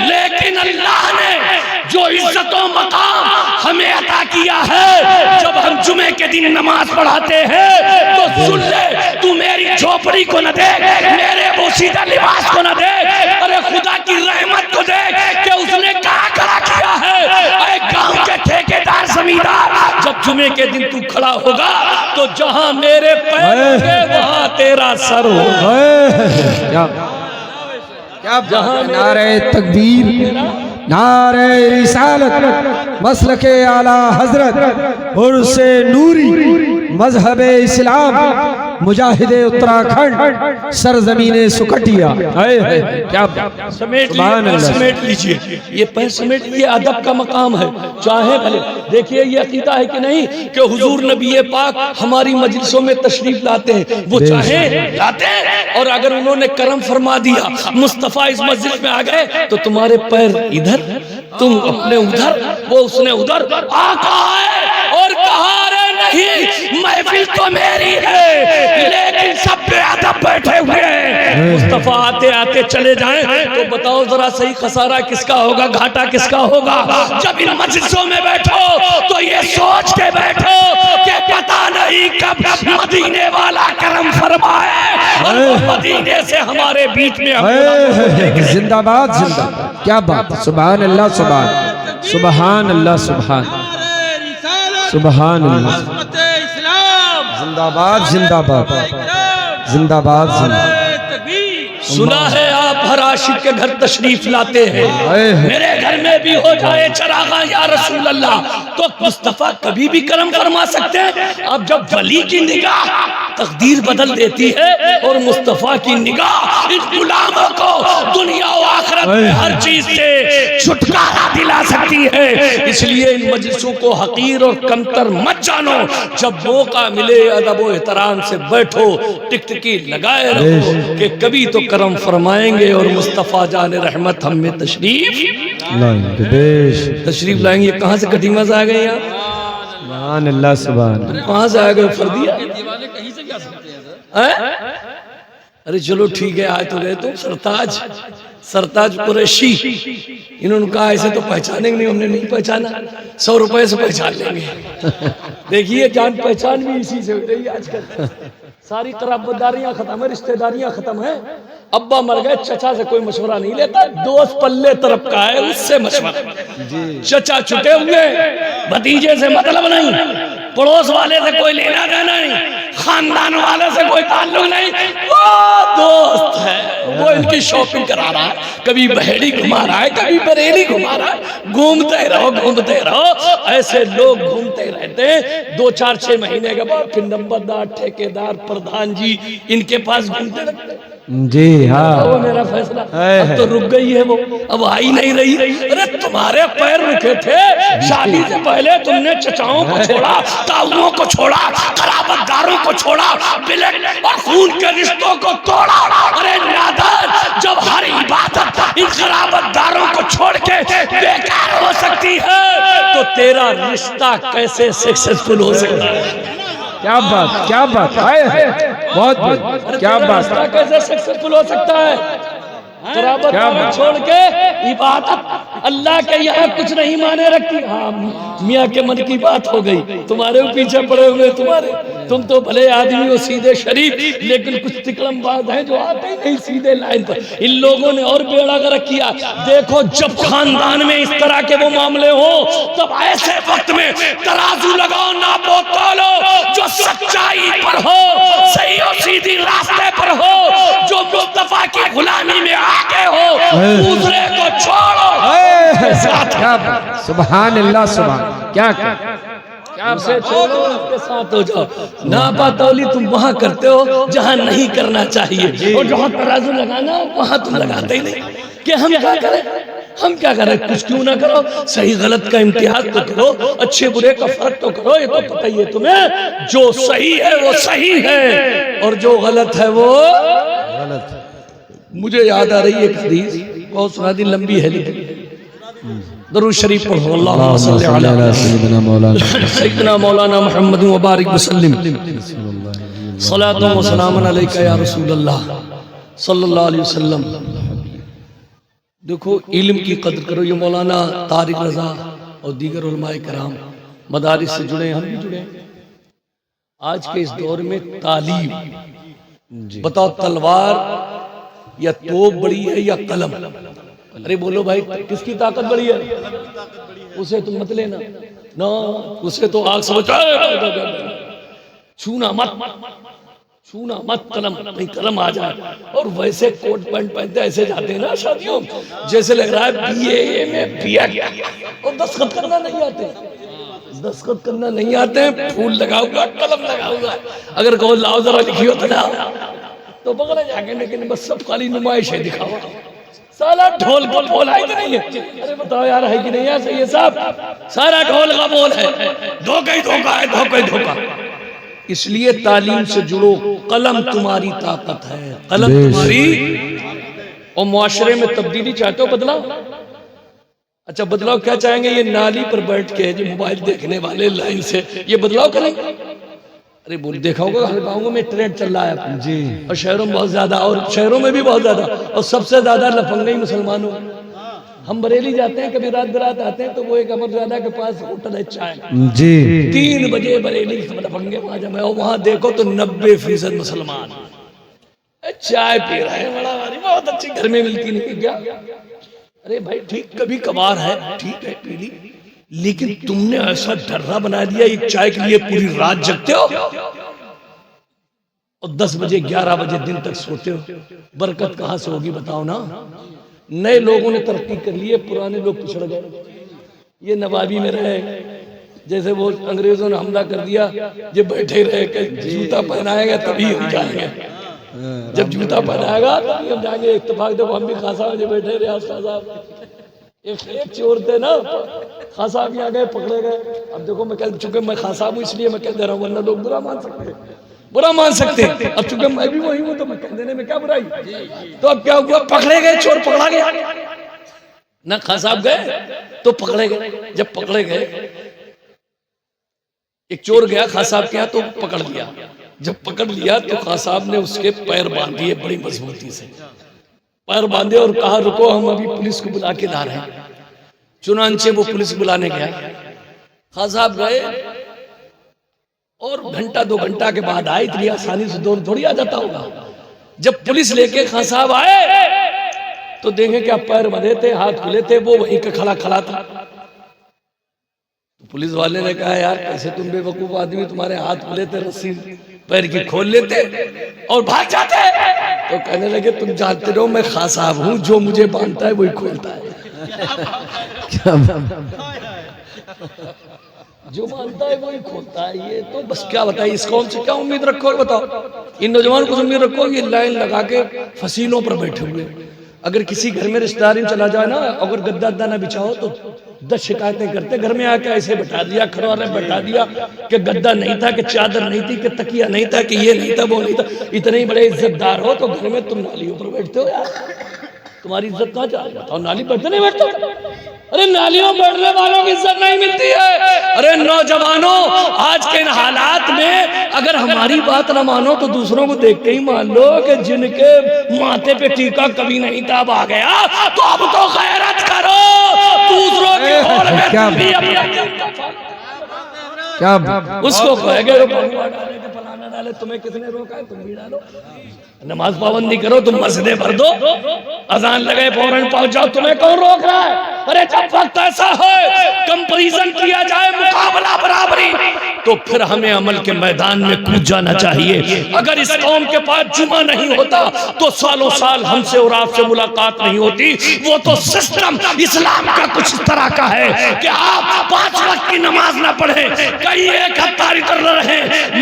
लेकिन अल्लाह ने जो इज्जत और मकाम हमें अता किया है, जब हम जुमे के दिन नमाज पढ़ाते हैं तो सुन ले, तू मेरी झोपड़ी को न देख, मेरे बोसीदा लिबास को न देख, अरे खुदा की रहमत को देख कि उसने कहाँ खड़ा किया है। अरे गांव के ठेकेदार, जमींदार, जब जुमे के दिन तू खड़ा होगा तो जहां मेरे पैर होंगे वहां तेरा सर होगा। क्या जहां नारे तकबीर, नारे रिसालत, मसलके आला हजरत, उर्से नूरी, मजहबे इस्लाम, मुजाहिदे उत्तराखंड, सरजमीने सुकटिया। क्या समेट लीजिए, ये पैर समेट लिए, अदब का मकाम है, चाहे भले। देखिए ये अकीदा है कि नहीं कि हुजूर नबी पाक हमारी मजलिसों में तशरीफ लाते हैं, वो चाहे लाते हैं, और अगर उन्होंने करम फरमा दिया, मुस्तफा इस मस्जिद में आ गए तो तुम्हारे पैर इधर, तुम अपने उधर, वो उसने उधर, आका है और कहा रे नहीं, महफिल तो मेरी है, लेकिन सब बेअदब बैठे हुए हैं। मुस्तफा आते आते चले जाएं तो बताओ जरा सही, खसारा किसका होगा, घाटा किसका होगा? जब इन मजलिसों में बैठो तो ये सोच के बैठो कि पता नहीं कब मदीने वाला करम फरमाए और मदीने से हमारे बीच में जिंदाबाद, जिंदाबाद। क्या बात, सुभान अल्लाह, सुभान अल्लाह, सुभान अल्लाह, जिंदाबाद, जिंदाबाद, जिंदाबाद, जिंदाबाद। सुना है आप हर आशिक के घर तशरीफ लाते हैं, मेरे घर में भी हो जाए चरागा या रसूल अल्लाह, तो मुस्तफा कभी भी करम फरमा सकते हैं। अब जब वली की निगाह तकदीर बदल देती है और मुस्तफा की निगाह इन गुलामों को दुनिया और आखिरत में हर चीज से छुटकारा दिला सकती है, इसलिए इन मजलिसों को हकीर और कमतर मत जानो। जब मौका मिले अदब और एहतराम से बैठो, टिकटिकी लगाए रहो कि कभी तो करम फरमाएंगे और मुस्तफा जाने रहमत हम में तशरीफ लाएंगे। कहाँ से कटीमा से आ गए यार? सुभान अल्लाह, सुभान। कहाँ से आ गए? फर्दिया कहीं से क्या सकते हैं? अरे चलो ठीक है, आज तो गए तुम। सरताज कुरैशी, इन्होंने कहा ऐसे तो पहचानेंगे नहीं, हमने नहीं पहचाना, 100 रुपए से पहचान लेंगे। देखिए जान पहचान भी इसी से हो रही है आजकल, सारी कराबतदारियां खत्म है, रिश्तेदारियां खत्म है। अब्बा मर गए, चचा से कोई मशवरा नहीं लेता, दोस्त पल्ले तरफ का है उससे मशवरा। चचा छुटे हुए, भतीजे से मतलब नहीं, पड़ोस वाले से कोई लेना देना नहीं, खानदान वाले से कोई ताल्लुक नहीं, वो दोस्त है, वो इनकी शॉपिंग करा रहा है, कभी बहेड़ी घुमा रहा है, कभी बरेली घुमा रहा है, घूमते रहो। ऐसे लोग घूमते रहते हैं, 2-4-6 महीने के बाद फिर नंबरदार, ठेकेदार, प्रधान जी इनके पास घूमते रहते। जी हाँ, वो मेरा फैसला, अब तो रुक गई है, वो अब आई नहीं रही। अरे तुम्हारे पैर रुके थे, शादी से पहले तुमने चचाओं को छोड़ा, ताऊओं को छोड़ा, खराबतदारों को छोड़ा, ब्लड और खून के रिश्तों को तोड़ा। अरे नादान, जब हर इबादत इन खराबतदारों को छोड़ के बेकार हो सकती है तो तेरा रिश्ता कैसे सक्सेसफुल हो सकता है? क्या बात, क्या बात है, बहुत क्या बात, कैसे सक्सेसफुल हो सकता है? कुराबत छोड़ के इबादत अल्लाह के यहाँ कुछ नहीं माने रखती। हाँ, मियाँ के मन की बात हो गई, तुम्हारे पीछे पड़े हुए तुम्हारे, तुम तो भले आदमी हो सीधे शरीफ, लेकिन कुछ तिकड़मबाज हैं जो आते ही नहीं सीधे लाइन पर। इन लोगों ने और बेड़ा गर्क किया। देखो जब खानदान में इस तरह के वो मामले हो, तब ऐसे वक्त में तराजू लगाओ, नापो तोलो, जो सच्चाई पर हो, सही और सीधी रास्ते पर हो, जो मुस्तफा की गुलामी में आगे हो, दूसरे को छोड़ो। सुभान अल्लाह, सुभान क्या उसे छोड़ो, उसके साथ हो जाओ। नापा तौली तुम वहां करते हो जहां नहीं करना चाहिए, और जहां तराजू लगाना वहां तुम लगाते ही नहीं। कि हम क्या करें, हम क्या करें, कुछ क्यों ना करो, सही गलत का इम्तिहान तो करो, अच्छे बुरे का फर्क तो करो। ये तो पता ही है तुम्हें, जो सही है वो सही है और जो गलत है वो गलत। मुझे याद आ रही है एक हदीस, बहुत सुना दी, लंबी है लेकिन दरूद शरीफ पढ़ो। अल्लाहुम्मा सल्ली अला सय्यिदना मौलाना मुहम्मद व बारिक वसल्लिम सलातो व सलामुन अलैका या रसूल अल्लाह सल्लल्लाहु अलैहि वसल्लम। देखो इल्म की कदर करो। ये मौलाना तारिक रजा और दीगर उलमाए कराम मदारिस से जुड़े, हम भी जुड़े। आज के इस दौर में तालीम, बताओ तलवार या तोप बड़ी है या कलम? अरे बोलो भाई, किसकी ताकत बड़ी है? उसे तुम मत लेना ना, उसे तो आग समझ, छूना मत, छूना मत कलम, नहीं कलम आ जाए। और वैसे कोट पैंट पहनते ऐसे जाते हैं ना शादियों, जैसे लग रहा है बीए में पिया गया। और दस्तखत करना नहीं आते, दस्तखत करना नहीं आते हैं, फूल लगाऊंगा, कलम लगाऊंगा। अगर कहो लाओ जरा लिखियो तो पकड़े जाके, लेकिन बस सब खाली नुमाइश है, दिखावा। सारा ढोल का बोल है कि नहीं है? अरे बताओ यार, है कि नहीं है? सही है साहब, सारा ढोल का बोल है, धोखा ही धोखा है, धोखा ही धोखा। इसलिए तालीम से जुड़ो, कलम तुम्हारी ताकत है, कलम तुम्हारी। और मुआशरे में तब्दीली चाहते हो, बदलाव? अच्छा बदलाव क्या चाहेंगे? ये नाली पर बैठ के जो मोबाइल देखने वाले लाइन से, ये बदलाव करेंगे? अरे बोल, देखा होगा हर गाँव में ट्रेंड चल रहा है जी, और शहरों में बहुत ज्यादा, और शहरों में भी बहुत ज्यादा, और सबसे ज्यादा लफंगे ही मुसलमानों। हम बरेली जाते हैं, कभी रात बरात आते हैं, तो वो एक अमरजादा के पास होटल है चाय जी, 3 बजे बरेली लफंगे वहां जमे, और वहां देखो तो 90% मुसलमान चाय पी रहे हैं। बड़ा भारी, बहुत अच्छी, घर में मिलती नहीं क्या? अरे भाई ठीक, कभी कभार है, ठीक है पी ली, लेकिन तुमने ऐसा डर्रा बना दिया, एक चाय के लिए पूरी रात जगते हो और 10 बजे 11 बजे दिन तक सोते हो। बरकत कहां से होगी बताओ ना? नए लोगों ने तरक्की कर ली है, पुराने लोग पिछड़ गए। ये नवाबी में रहे, जैसे वो अंग्रेजों ने हमला कर दिया, ये बैठे रहे कि जूता पहनाएगा तभी हम जाएंगे, जब जूता पहनाएगा तभी हम जाएंगे। इत्तेफाक देखो, हम भी खासा में बैठे रहे, साहब एक चोर थे ना, खान साहब यहाँ गए, पकड़े गए। अब देखो मैं कह चुके मैं खान साहब हूँ, इसलिए मैं कह दे रहा हूँ, वरना लोग बुरा मान सकते हैं, बुरा मान सकते हैं। अब चूंकि मैं भी वही हूँ तो मैं कह देने में क्या बुराई। तो अब क्या हुआ, पकड़े गए, चोर पकड़ा गया ना, खान साहब गए तो पकड़े गए। जब पकड़े गए, एक चोर गया खान साहब के यहाँ तो पकड़ लिया। जब पकड़ लिया तो खान साहब ने उसके पैर बांध दिए बड़ी मजबूती से, पैर बांधे और कहा रुको, हम अभी पुलिस को बुला के ला रहे हैं। चुनांचे वो पुलिस बुलाने गया, खान साहब गए और घंटा 2 घंटा के बाद आए। इतनी आसानी से दौड़ थोड़ी आ जाता होगा। जब पुलिस लेके खान साहब आए तो देखे क्या पैर बंधे थे, हाथ खुले थे, वो वहीं का खड़ा खड़ा था। तो पुलिस वाले ने कहा यार कैसे तुम बेवकूफ आदमी, तुम्हारे हाथ खुले थे, रस्सी पैर की खोल लेते और भाग जाते। तो कहने लगे तुम जानते रहो मैं खान साहब हूं, जो मुझे बांधता है वही खोलता है। जो मानता है वही खोलता है। ये तो बस क्या बताइए, इस कौम से क्या उम्मीद रखोगे बताओ? इन नौजवानों को उम्मीद रखो, ये लाइन लगा के फसीलों पर बैठे हुए। अगर किसी घर में रिश्तेदारी में चला जाए ना, अगर गद्दा अद्दा ना बिछाओ तो 10 शिकायतें करते। घर में आके ऐसे बैठा दिया, खरवाने बैठा दिया कि गद्दा नहीं था, कि चादर नहीं थी, कि तकिया नहीं था, कि ये नहीं था, वो नहीं था। इतने ही बड़े इज्जतदार हो तो घर में तुम नालियों पर बैठते हो यार, तुम्हारी इज्जत कहाँ जा रही है? नाली बैठते नहीं बैठते अरे नालियों में बैठने वालों की इज्जत नहीं मिलती है। अरे नौजवानों, आज के इन हालात में अगर हमारी बात न मानो तो दूसरों को देख के ही मान लो कि जिनके माथे पे टीका कभी नहीं था अब आ गया, तो अब तो गैरत करो। दूसरों की होड़ में तुम भी अपने क्या उसको कहेंगे फलाना डाले, तुम्हें किसने रोका है, तुम भी डालो। नमाज पाबंदी करो, तुम मस्जिदें भर दो, अजान लगे फौरन पहुंच जाओ, तुम्हें कौन रोक रहा है? अरे जब वक्त ऐसा है कंपैरिजन किया जाए, मुकाबला बराबरी, तो फिर हमें अमल के मैदान में कूद जाना चाहिए। अगर इस कौम के पास जुमा नहीं होता तो सालों साल हमसे और आपसे मुलाकात नहीं होती। वो तो सिस्टम इस्लाम का कुछ इस तरह का है कि आप 5 वक्त की नमाज ना पढ़े, कई एक हफ्तारी कर रहे,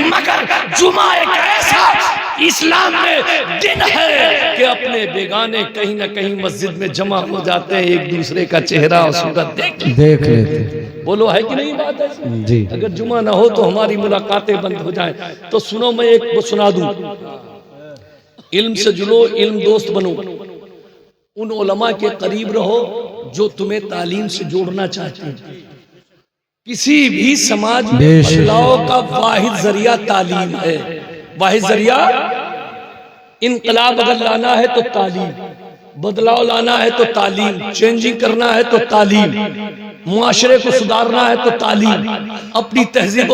मगर जुमा एक ऐसा इस्लाम में दिन है कि अपने बेगाने कहीं ना कहीं मस्जिद में जमा हो जाते हैं, एक दूसरे का चेहरा और सूरत देख लेते। बोलो है कि नहीं बात है जी? अगर जुमा ना हो तो हमारी मुलाकातें बंद हो जाएं। तो सुनो, मैं एक वो सुना दूं, इल्म से जुड़ो, इल्म दोस्त बनो, उन उलमा के करीब रहो जो तुम्हें तालीम से जोड़ना चाहते हैं। किसी भी समाज में बदलाव का वाहिद जरिया तालीम है। वाहिद जरिया, इनकलाब अगर लाना है तो तालीम, बदलाव लाना है तो तालीम, चेंजिंग करना है तो तालीम, मुआशरे को सुधारना है तो तालीम, अपनी तहजीब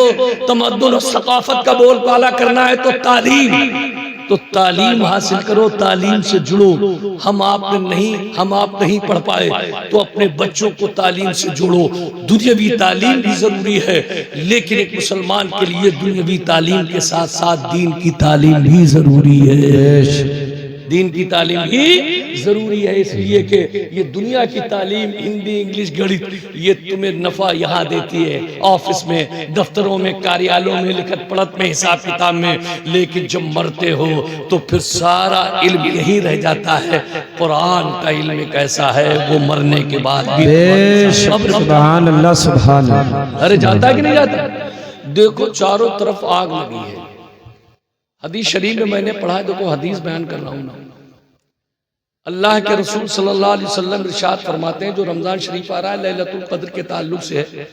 तमद्दुन और सकाफत का बोलबाला करना है तो तालीम। तो तालीम हासिल करो, तालीम से जुड़ो। हम आप नहीं पढ़ पाए तो अपने बच्चों को तालीम से जोड़ो। दुनियावी तालीम भी जरूरी है, लेकिन एक मुसलमान के लिए दुनियावी तालीम के साथ साथ दीन की तालीम भी जरूरी है। दीन की तालीम ही जरूरी है, इसलिए कि ये दुनिया की तालीम, हिंदी, इंग्लिश, गणित, ये तुम्हें नफा यहाँ देती है ऑफिस में, दफ्तरों में, कार्यालयों में, लिखत पढ़त में, हिसाब किताब में, लेकिन जब मरते हो तो फिर सारा इल्म यही रह जाता है। कुरान का इल्म एक ऐसा है, वो मरने के बाद भी सुभान अल्लाह, सुभान अल्लाह। अरे जाता कि नहीं जाता? देखो चारों तरफ आग लगी है। हदीस शरीफ में मैंने पढ़ा, देखो हदीस बयान कर रहा हूं ना, अल्लाह के रसूल सल्लल्लाहु अलैहि वसल्लम इरशाद फरमाते हैं, जो रमजान शरीफ आ रहा है लैलतुल कद्र के ताल्लुक से है,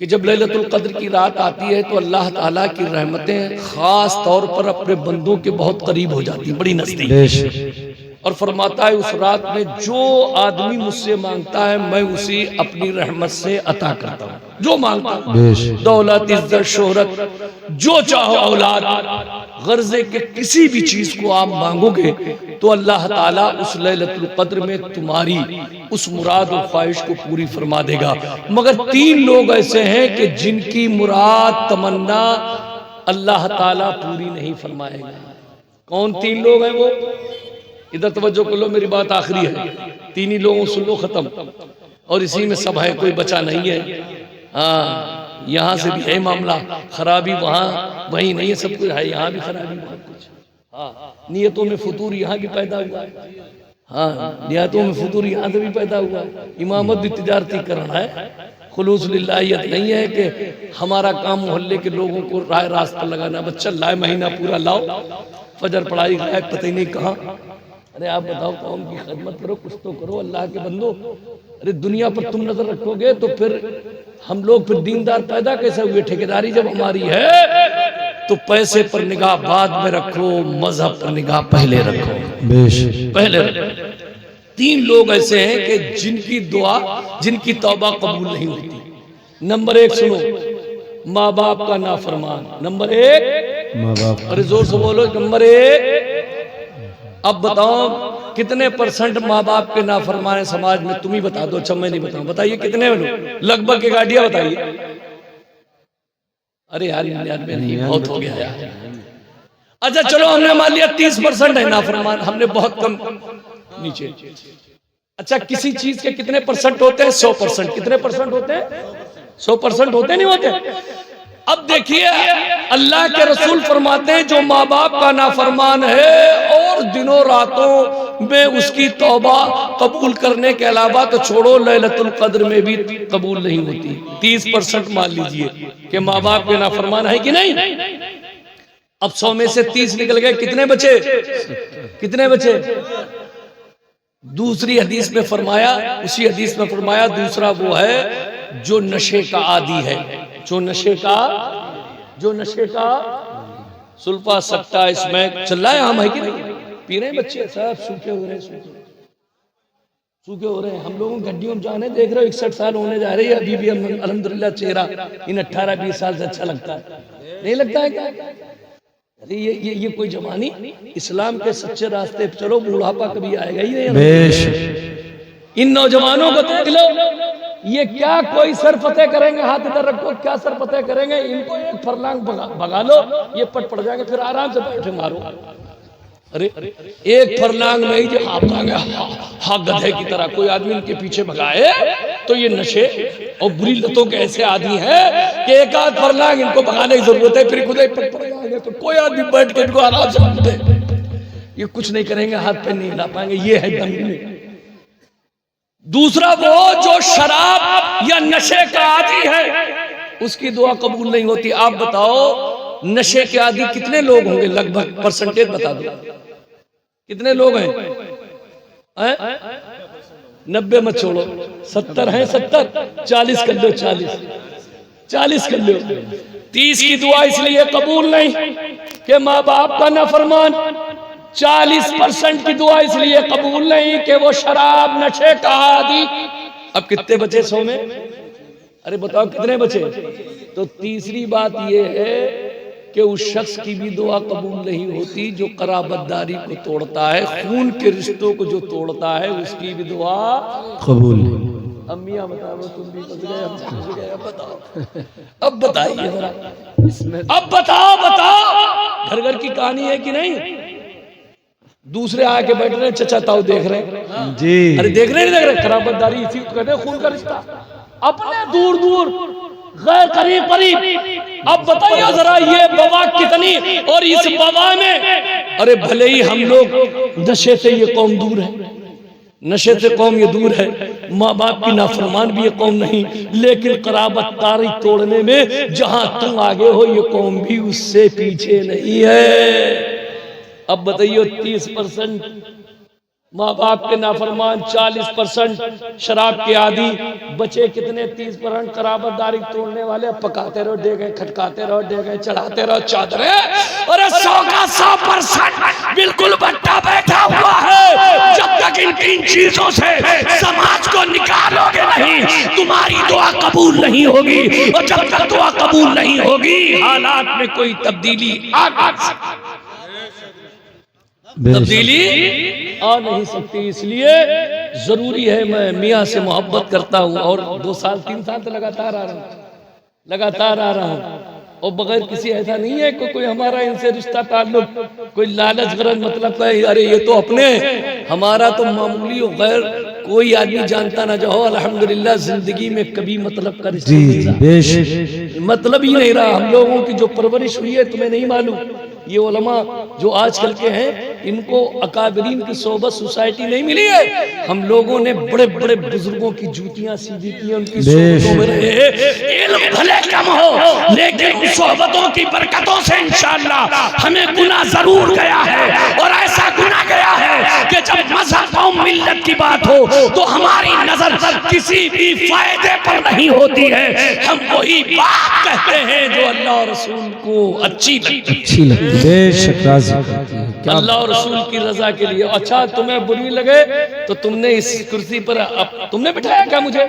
कि जब लैलतुल कद्र की रात आती है तो अल्लाह ताला की रहमतें खास तौर पर अपने बंदों के बहुत करीब हो जाती हैं, बड़ी नजदीक। और फरमाता है उस रात में जो आदमी मुझसे मांगता है मैं उसी अपनी रहमत से अता करता हूँ। जो मांगता हूँ, दौलत, इज्जत, शोहरत, जो चाहो, औलाद, गर्जे के किसी भी चीज को आप मांगोगे तो अल्लाह ताला उस लैलतुल कद्र में तुम्हारी उस मुराद और ख्वाहिश को पूरी फरमा देगा। मगर 3 लोग ऐसे हैं कि जिनकी मुराद तमन्ना अल्लाह ताला पूरी नहीं फरमाएगा। कौन 3 लोग हैं वो? इधर तवज्जो कर लो, मेरी बात आखिरी है, 3 ही लोगों सुन लो, खत्म। और इसी में सब है, कोई बचा नहीं है। हाँ, यहाँ से भी है मामला, खराबी वहाँ वहीं नहीं है, सब कुछ है, यहाँ भी खराबी बहुत कुछ। हाँ, नियतों में फुतूर यहाँ भी पैदा हुआ है। हाँ, नियतों में फुतूर यहाँ से भी पैदा हुआ है। इमामत भी तिजारती करना है, खुलूस लिल्लाहियत नहीं है कि हमारा काम मोहल्ले के लोगों को राह रास्ता लगाना। बच्चा लाए, महीना पूरा लाओ, फजर पढ़ाई गायब, पता ही नहीं कहाँ। अरे आप बताओ, कौम की खिदमत करो, कुछ तो करो अल्लाह के बंदो। अरे दुनिया पर तुम नजर रखोगे तो फिर हम लोग फिर दीनदार पैदा कैसे हुए? ठेकेदारी जब हमारी है तो पैसे पर निगाह बाद में रखो, मजहब पर निगाह पहले रखो, पहले रखो। 3 लोग ऐसे हैं कि जिनकी दुआ, जिनकी तौबा कबूल नहीं होती। नंबर 1 सुनो, माँ बाप का नाफरमान। नंबर 1 माँ बाप। अरे जोर से बोलो, नंबर 1। अब बताओ कितने % माँ बाप के नाफरमान है समाज में? तुम ही बता दो, अच्छा मैं नहीं बताऊं, बताइए कितने लोग? लगभग के गाड़ियां बताइए। अरे यार नहीं, बहुत हो गया यार। अच्छा चलो, हमने मान लिया 30% है नाफरमान, हमने बहुत कम नीचे। अच्छा, किसी चीज के कितने % होते हैं? 100%। कितने % होते हैं? 100% होते नहीं होते? अब देखिए, अल्लाह के रसूल फरमाते हैं जो माँ बाप का नाफरमान है और दिनों रातों में उसकी तौबा कबूल करने के अलावा तो छोड़ो, लैलतुल कद्र में भी कबूल नहीं होती। 30% मान लीजिए कि माँ बाप के नाफरमान है कि नहीं। अब 100 में से 30 निकल गए, कितने बचे? कितने बचे? दूसरी हदीस में फरमाया, उसी हदीस में फरमाया, दूसरा वो है जो नशे का आदी है, जो नशे का सुल्फा सट्टा इसमें चल रहा है, हम है कि नहीं, पी रहे हैं बच्चे सब, सूखे हो रहे हैं, सूखे हो रहे हैं। हम लोगों गड्डियों में जाने देख रहे हो, 61 साल होने जा रही है, अभी भी हम अल्हम्दुलिल्लाह चेहरा इन 18-20 साल से अच्छा लगता है, नहीं लगता है क्या? अरे ये कोई जवानी, इस्लाम के सच्चे रास्ते पे चलो, बुढ़ापा कभी आएगा ही नहीं। इन नौजवानों को देख लो, ये क्या कोई सर फतेह करेंगे, हाथ इधर रखो, क्या सर फतेह करेंगे? इनको एक फरलांग भगा लो, ये पट पड़ जाएंगे, फिर आराम से बैठे मारो। अरे एक फरलांग में ही जो आप हाँ गधे की तरह कोई आदमी इनके पीछे भगाए, तो ये नशे और बुरी लतों के ऐसे आदमी हैं कि एक आध फरलांग इनको भगाने की जरूरत है, फिर खुद ही पट पड़ जाएंगे। तो कोई आदमी बैठ के इनको आराम से दे, ये कुछ नहीं करेंगे, हाथ पे नहीं हिला पाएंगे, ये है दंगली। दूसरा वो जो शराब या नशे का आदी है, उसकी दुआ कबूल नहीं होती। आप बताओ नशे के आदी कितने लोग होंगे, लगभग परसेंटेज बता दो, कितने लोग हैं? 90 मत छोड़ो, 70 हैं, 70, 40 कर लो, 40 कर लो। 30 की दुआ इसलिए कबूल नहीं कि माँ बाप का नाफरमान, 40% की दुआ इसलिए कबूल नहीं कि वो शराब नशे का आदी। अब कितने बचे 100 में? अरे बताओ कितने बचे? तो तीसरी बात ये है कि उस शख्स की भी दुआ कबूल नहीं होती जो कराबतदारी को तोड़ता है, खून के रिश्तों को जो तोड़ता है, उसकी भी दुआ कबूल नहीं। अम्मिया बताओ, तुम भी फंस गए, हम फंस गए, अब बताओ, अब बताइए जरा इसमें, अब बताओ घर घर की कहानी है कि नहीं? दूसरे आके बैठ रहे, चचा ताऊ देख रहे हैं जी, अरे देख रहे कराबतदारी इसी को कहते हैं, खून का रिश्ता। अपने दूर दूर, गैर करीब करीब। अब बताइए जरा ये बवा कितनी, और इस बवा में अरे भले ही हम लोग नशे से ये कौम दूर है, नशे से कौम ये दूर है, माँ बाप की नाफरमान भी ये कौम नहीं, लेकिन कराबतदारी तोड़ने में जहां तुम आगे हो, ये कौम भी उससे पीछे नहीं है। अब बताइए 30% माँ बाप के नाफरमान, 40% शराब के आदी, बचे कितने? 30% कराबतदारी तोड़ने वाले। पकाते रहो डेगे, खटकाते रहो डेगे, चढ़ाते रहो चादरें, और 100 का 100% बिल्कुल बट्टा बैठा हुआ है। जब तक इन 3 चीजों से समाज को निकालोगे नहीं, तुम्हारी दुआ कबूल नहीं होगी, और जब तक दुआ कबूल नहीं होगी, हालात में कोई तब्दीली आ नहीं सकती। इसलिए जरूरी है, मैं मियाँ से मोहब्बत करता हूँ और 2 साल 3 साल तो लगातार आ रहा हूँ, और बगैर किसी, ऐसा नहीं है कोई हमारा इनसे रिश्ता ताल्लुक, कोई लालच गरज मतलब है, अरे ये तो अपने, हमारा तो मामूली और गैर कोई आदमी जानता ना जाओ। अल्हम्दुलिल्लाह जिंदगी में कभी मतलब का रिश्ता नहीं रहा, मतलब ही नहीं रहा। हम लोगों की जो परवरिश हुई है तुम्हें नहीं मालूम, ये उलमा जो आजकल के हैं, इनको अकाबरीन की सोबत सोसाइटी नहीं मिली है। हम लोगों ने बड़े बड़े बुजुर्गों की जूतियां सीधी की, उनकी सोबतों में रहे। इल्म भले कम हो, लेकिन उन सोबतों की बरकतों से इंशाअल्लाह हमें गुनाह जरूर गया है, और ऐसा गुनाह गया है कि जब मजहब कौम मिल्लत की बात हो तो हमारी नजर किसी भी फायदे पर नहीं होती है। हम वही बात कहते हैं जो अल्लाह और रसूल को अच्छी लगती है, अल्लाह और रसूल की रजा के लिए। अच्छा तुम्हें बुरी लगे तो तुमने इस कुर्सी पर तुमने बिठाया क्या मुझे?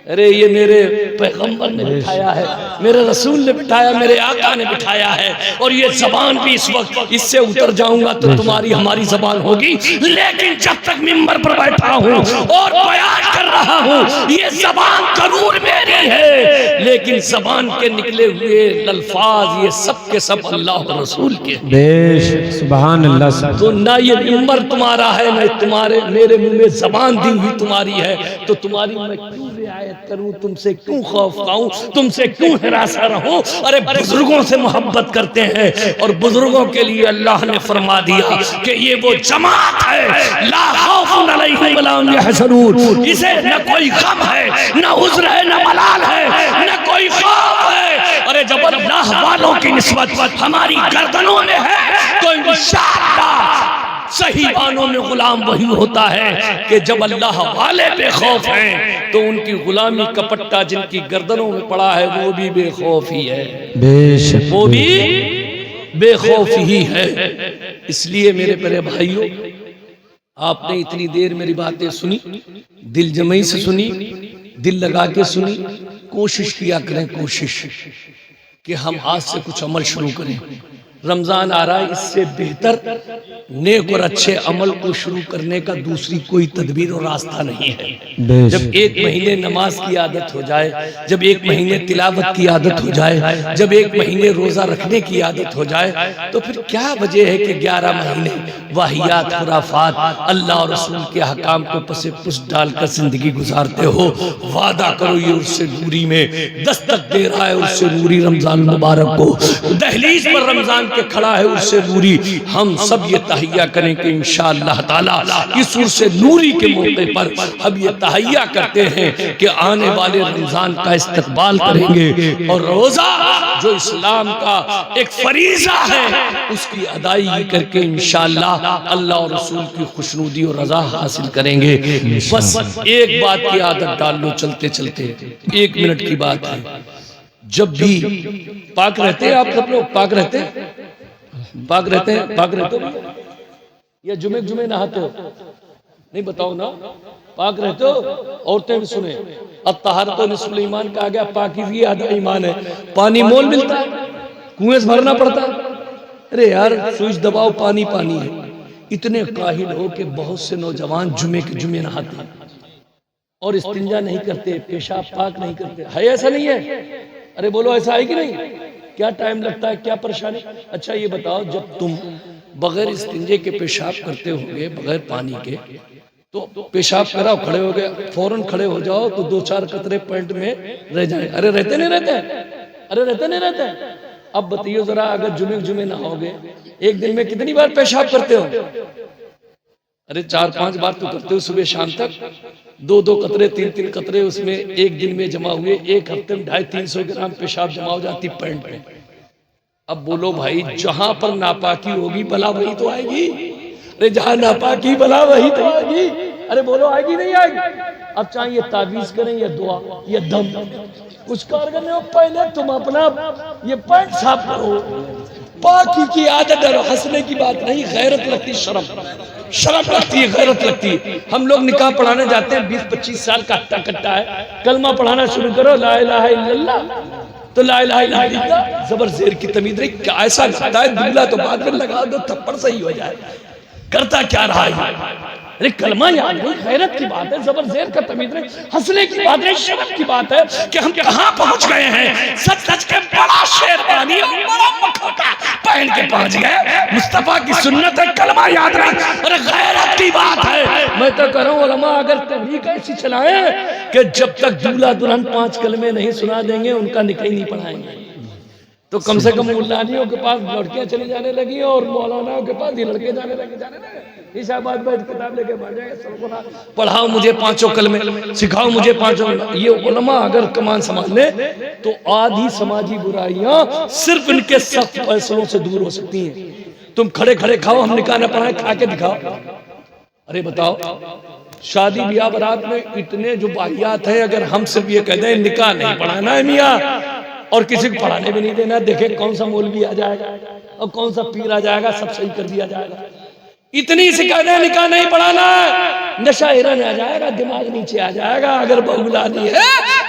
अरे ये मेरे पैगंबर ने बिठाया है, मेरे रसूल ने बिठाया, मेरे आका ने बिठाया है। और ये जबान भी इस वक्त, इससे उतर जाऊंगा तो तुम्हारी हमारी जबान होगी, लेकिन जब तक मिंबर पर बैठा हूँ और बयान कर रहा हूँ, ये जबान जरूर मेरी है, लेकिन जबान के निकले हुए अल्फाज ये सब के सब अल्लाह और रसूल के। सुभान अल्लाह। तो ना ये मिंबर तुम्हारा है, ना तुम्हारे मेरे मुंह में जबान दी हुई तुम्हारी है, तो तुम्हारी मैं क्यों रियायत करूं, तुमसे क्यों खौफ खाऊं, तुमसे क्यों हिरासा रहूं? अरे बुजुर्गों से मोहब्बत करते हैं, और बुजुर्गों के लिए अल्लाह ने फरमा दिया कि ये वो जमात है, ला खौफुन अलैहिम वला हुम यहज़नून, इसे न कोई गम है, न उज़्र है, न मलाल है, न कोई खौफ है। अरे जब अल्लाह वालों की निस्बत हमारी गर्दनों में है तो इंशाअल्लाह सही मानों में गुलाम वही होता है कि जब अल्लाह वाले बेखौफ हैं तो उनकी गुलामी का पट्टा जिनकी गर्दनों में पड़ा है वो भी बेखौफ ही है, बेशक वो भी बेखौफ ही है। इसलिए मेरे प्यारे भाइयों, आपने इतनी देर मेरी बातें सुनी, दिल जमई से सुनी, दिल लगा के सुनी। कोशिश किया करें, कोशिश कि हम आज से कुछ अमल शुरू करें। रमजान आ रहा है, इससे बेहतर नेक और अच्छे अमल को शुरू करने का दूसरी कोई तदबीर और रास्ता नहीं है। जब एक महीने नमाज की आदत हो जाए, जब एक महीने तिलावत की आदत हो जाए, जब एक महीने रोजा रखने की आदत हो जाए, तो फिर क्या वजह है कि 11 महीने वाहियात, खुराफात, अल्लाह और रसूल के हकाम को पसे पुस डालकर जिंदगी गुजारते हो। वादा करो ये उससे दूरी में दस्तक दे रहा है, उससे दूरी रमजान मुबारक को दहलीज पर रमजान के खड़ा है, उससे नूरी। हम सब ये तहैया करें कि इंशाअल्लाह ताला इस उससे नूरी के मौके पर हम ये तहैया करते हैं कि आने वाले रमजान का इस्तकबाल करेंगे और रोजा जो इस्लाम का एक फरीजा है उसकी अदायगी करके इंशाअल्लाह अल्लाह और रसूल की खुशनुदी और रजा हासिल करेंगे। बस एक बात की आदत डाल लो चलते चलते, 1 मिनट की बात है। जब भी पाक रहते हैं आप सब लोग, पाक रहते हैं, पाक रहते हैं, पाक रहते हो या जुमे जुमे नहाते हो? नहीं बताओ ना, पाक रहते हो? औरतें भी सुने, अब तहारतो निस्फुल ईमान कहा गया, पाकीज़गी आधा ईमान है। पानी मोल मिलता है, कुएं से भरना पड़ता है। अरे यार स्विच दबाओ, पानी पानी है। इतने काहिल हो कि बहुत से नौजवान जुमे के जुमे नहाते हैं और इस्तिंजा नहीं करते, पेशाब पाक नहीं करते। है ऐसा नहीं है? अरे बोलो ऐसा है कि नहीं? क्या टाइम लगता है, क्या परेशानी? अच्छा ये बताओ, जब तुम बगैर इस्तिंजे के पेशाब करते होगे, बगैर पानी के, तो पेशाब कराओ, खड़े हो गए, फौरन खड़े हो जाओ तो 2-4 कतरे पैंट में रह जाए। अरे रहते नहीं रहते? अरे रहते नहीं रहते? अब बताइए जरा, अगर जुमे जुमे नहाओगे, एक दिन में कितनी बार पेशाब करते हो? अरे 4-5 बार तो करते हो, सुबह शाम तक 2-2 कतरे, 3-3 कतरे उसमें एक दिन में जमा हुए। एक हफ्ते में 250-300 ग्राम पेशाब जमा हो जाती पैंट में। अब बोलो भाई, जहां पर नापाकी होगी बला वही तो आएगी। अरे जहां नापाकी बला वही तो आएगी। अरे बोलो आएगी नहीं आएगी? अब चाहे ये तावीज करें या दुआ या दम, कुछ कारगर नहीं हो, पहले तुम अपना ये पैंट साफ करो। पाकी की आदत है, हंसने की बात नहीं, गैरत लगती, शर्म लगती है, गैरत लगती है। हम लोग निकाह पढ़ाने जाते हैं, 20-25 साल का हट्टा कट्टा है, कलमा पढ़ाना शुरू करो, ला इलाहा इल्लल्लाह, तो ला इलाहा इल्लल्लाह जबर जेर की तमीज रही। क्या ऐसा लगता है दूल्हा तो बाद में लगा दो, थप्पड़ सही हो जाए। करता क्या रहा है? अरे कलमा याद नहीं, गैरत की बात है, जबर जेर का तमीज नहीं, हंसने की बात है, शर्म की बात है कि हम कहां पहुंच गए हैं। सच सच के बड़ा शेरवानी बड़ा मखौटा पहन के पहुंच गए। मुस्तफा की सुन्नत है, कलमा याद नहीं। अरे गैरत की बात है। मैं तो कह रहा हूं उलमा अगर तहरीक ऐसी चलाएं कि जब तक दूल्हा दुल्हन 5 कलमे नहीं सुना देंगे उनका निकाह नहीं पढ़ाएंगे, तो कम से कम मुल्लानियों के पास लड़कियां चली जाने लगी और मौलानाओं के पास ये लड़के जाने लगे। इशाबाद बैठ किताब लेके बैठ जाएंगे, सबको पढ़ाओ मुझे 5 कलमे, सिखाओ मुझे 5। ये उलमा अगर कमान संभाल ले तो आधी समाजी बुराइयां सिर्फ इनके सख्त फैसलों से दूर हो सकती हैं। तुम खड़े खड़े खाओ, हम निकाह न पढ़ाए, खा के दिखाओ। अरे बताओ, शादी ब्याह बारात में इतने जो वाहियात है, अगर हम सिर्फ ये कह दें निकाह नहीं पढ़ाना है मियाँ और किसी को पढ़ाने भी नहीं देना, देखे कौन सा मौलवी आ जाएगा और कौन सा पीर आ जाएगा, सब सही कर दिया जाएगा। इतनी शिकायत है, निकाह नहीं पढ़ाना है, नशा हिरन आ जाएगा, दिमाग नीचे आ जाएगा। अगर बहू लानी है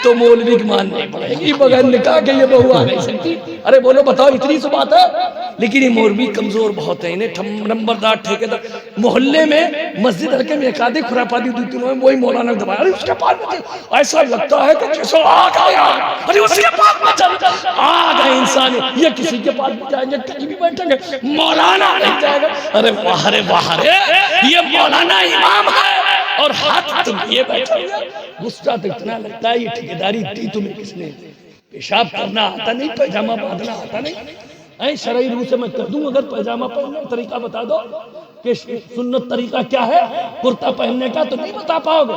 तो मौलवी की मान नहीं पड़ेगी, बगैर निकाह के ये बहू आ नहीं सकती। अरे बोलो बताओ, इतनी सी बात है। लेकिन ये मौलवी कमजोर बहुत है, इन्हें नंबरदार ठेकेदार मोहल्ले में मस्जिद हल्के में एक आधे खुरापाती 2-3 में वही मौलाना दबाया। अरे उसके पास ऐसा लगता है कि जैसे आ गया, अरे उसके पास में चल आ गए इंसान, ये किसी के पास भी जाएंगे, कहीं भी बैठेंगे, मौलाना नहीं जाएगा। अरे वाह रे वाह रे, ये मौलाना इमाम है और हाथ तुम ये बैठे। गुस्सा तो इतना लगता है, ये ठेकेदारी दी तुम्हें किसने? पेशाब करना आता नहीं, पैजामा बांधना आता नहीं। ऐ शरई रूह से मैं कर दूं, अगर पैजामा पहनने का तरीका बता दो कि सुन्नत तरीका क्या है कुर्ता पहनने का, तो नहीं बता पाओगे।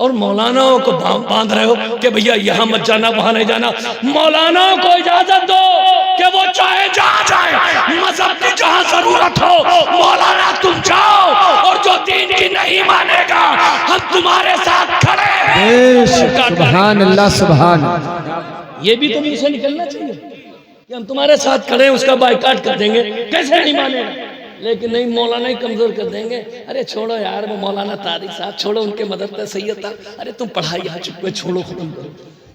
और मौलानाओं को बांध रहे हो कि भैया यहाँ मत जाना, वहां नहीं जाना। मौलानाओं को इजाजत दो कि वो चाहे जहां जाए, मजहब की जहां जरूरत हो, मौलाना तुम जाओ। सुभान अल्लाह सुभान। ये भी तो मुंह से निकलना चाहिए कि हम तुम्हारे साथ खड़े हैं, उसका बायकाट कर देंगे। कैसे नहीं मानेगा? लेकिन नहीं, मौलाना ही कमजोर कर देंगे। अरे छोड़ो यार, वो मौलाना तारिक साहब छोड़ो, उनके मदद सैयद था। अरे तुम पढ़ाई आ चुके हो, छोड़ो, खत्म करो।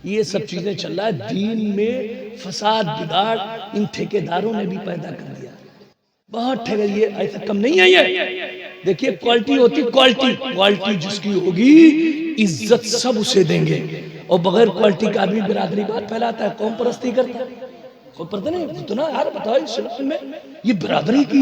ये सब चीजें चल रहा है। दीन में फसाद बिगाड़ इन ठेकेदारों ने भी पैदा कर दिया। बहुत ठेके, ये ऐसा कम नहीं है। ये देखिए, क्वालिटी होती, क्वालिटी जिसकी होगी इज्जत सब उसे देंगे। और बगैर क्वालिटी का आदमी बिरादरी बात फैलाता है, कौम परस्ती करता है। कोई पता नहीं इतना यार, बताओ इस्लाम में ये बिरादरी की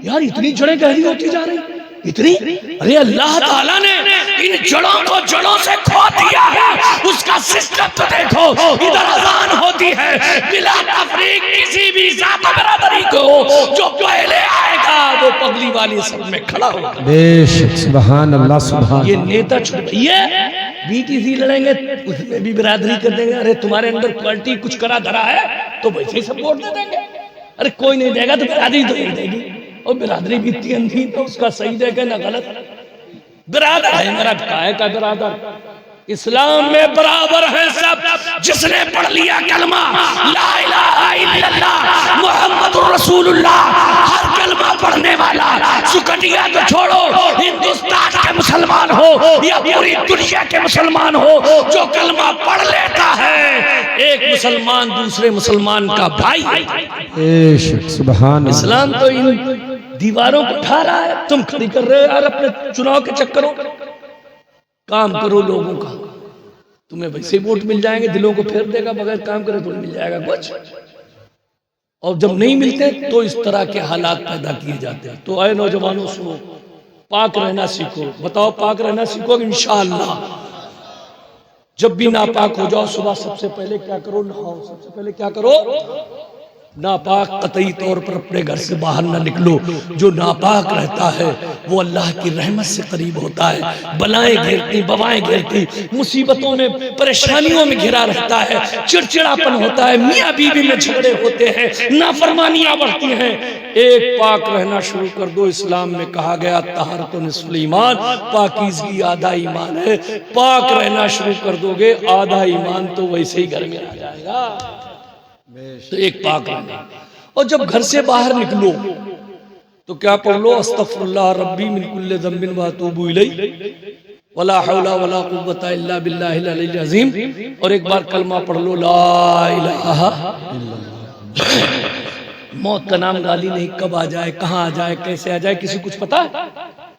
यार इतनी जड़ें गहरी होती जा रही, इतनी। अरे अल्लाह ताला ने इन जड़ों को जड़ों से खो दिया है। उसका सिस्टम तो देखो, इधर अजान होती है बिला तफरीक, किसी भी जात बिरादरी को जो पहले आएगा वो पगली वाली सब में खड़ा होगा। बेशक सुभान अल्लाह सुभान। ये नेता ये बीटीसी लड़ेंगे, उसमें भी बिरादरी कर देंगे। अरे तुम्हारे अंदर क्वालिटी कुछ करा धरा है तो वैसे ही सब वोट दे देंगे। अरे कोई नहीं देगा तो बिरादरी तो नहीं देगी। और बिरादरी भी इतनी अंधी, तो उसका सही देगा ना गलत। बिरादर है मेरा, काय का बिरादर? इस्लाम में बराबर है सब। जिसने पढ़ लिया कलमा ला इलाहा इल्लल्लाह मुहम्मदुर रसूलुल्लाह, हर कलमा पढ़ने वाला, सुकटिया तो छोड़ो, हिंदुस्तान के मुसलमान हो या पूरी दुनिया के मुसलमान हो, जो कलमा पढ़ लेता है एक मुसलमान दूसरे मुसलमान का भाई। बेशक सुभान। इस्लाम तो इन दीवारों को उठा रहा है, तुम खड़ी कर रहे हो यार अपने चुनाव के चक्करों। काम करो लोगों का, तुम्हें वैसे ही वोट मिल जाएंगे, दिलों को फेर देगा। बगैर काम करे तो मिल जाएगा कुछ। और जब नहीं मिलते तो इस तरह के हालात पैदा किए जाते हैं। तो आए नौजवानों, सुनो, पाक रहना सीखो। बताओ, पाक रहना सीखोगे इंशाअल्लाह। जब भी नापाक हो जाओ, सुबह सबसे पहले क्या करो? नहाओ। सबसे पहले क्या करो? नापाक कतई तौर पर अपने घर से बाहर ना निकलो। जो नापाक रहता है वो अल्लाह की रहमत से करीब होता है। बलाएं घेरती, बवाएं घेरती, मुसीबतों में, परेशानियों में घिरा रहता है। चिड़चिड़ापन होता है, मियाँ बीवी में झगड़े होते हैं, नाफरमानियां बढ़ती हैं। एक पाक रहना शुरू कर दो। इस्लाम में कहा गया तहरतुन निस्फुल ईमान, पाकीज़गी आधा ईमान है। पाक रहना शुरू कर दोगे, आधा ईमान तो वैसे ही घर में आ जाएगा। तो एक पाक रहना। और जब घर से बाहर निकलो तो क्या पढ़ लो? अस्तगफिरुल्लाह रब्बी मिन कुल्लि ज़ंबिन व अतूबु इलैहि वला हौला वला कुव्वता इल्ला बिल्लाहिल अलिय्यिल अज़ीम। और एक बार कलमा पढ़ लो, ला इलाहा इल्लल्लाह। मौत का नाम गाली नहीं, कब आ जाए, कहाँ आ जाए, कैसे आ जाए, किसी कुछ पता है?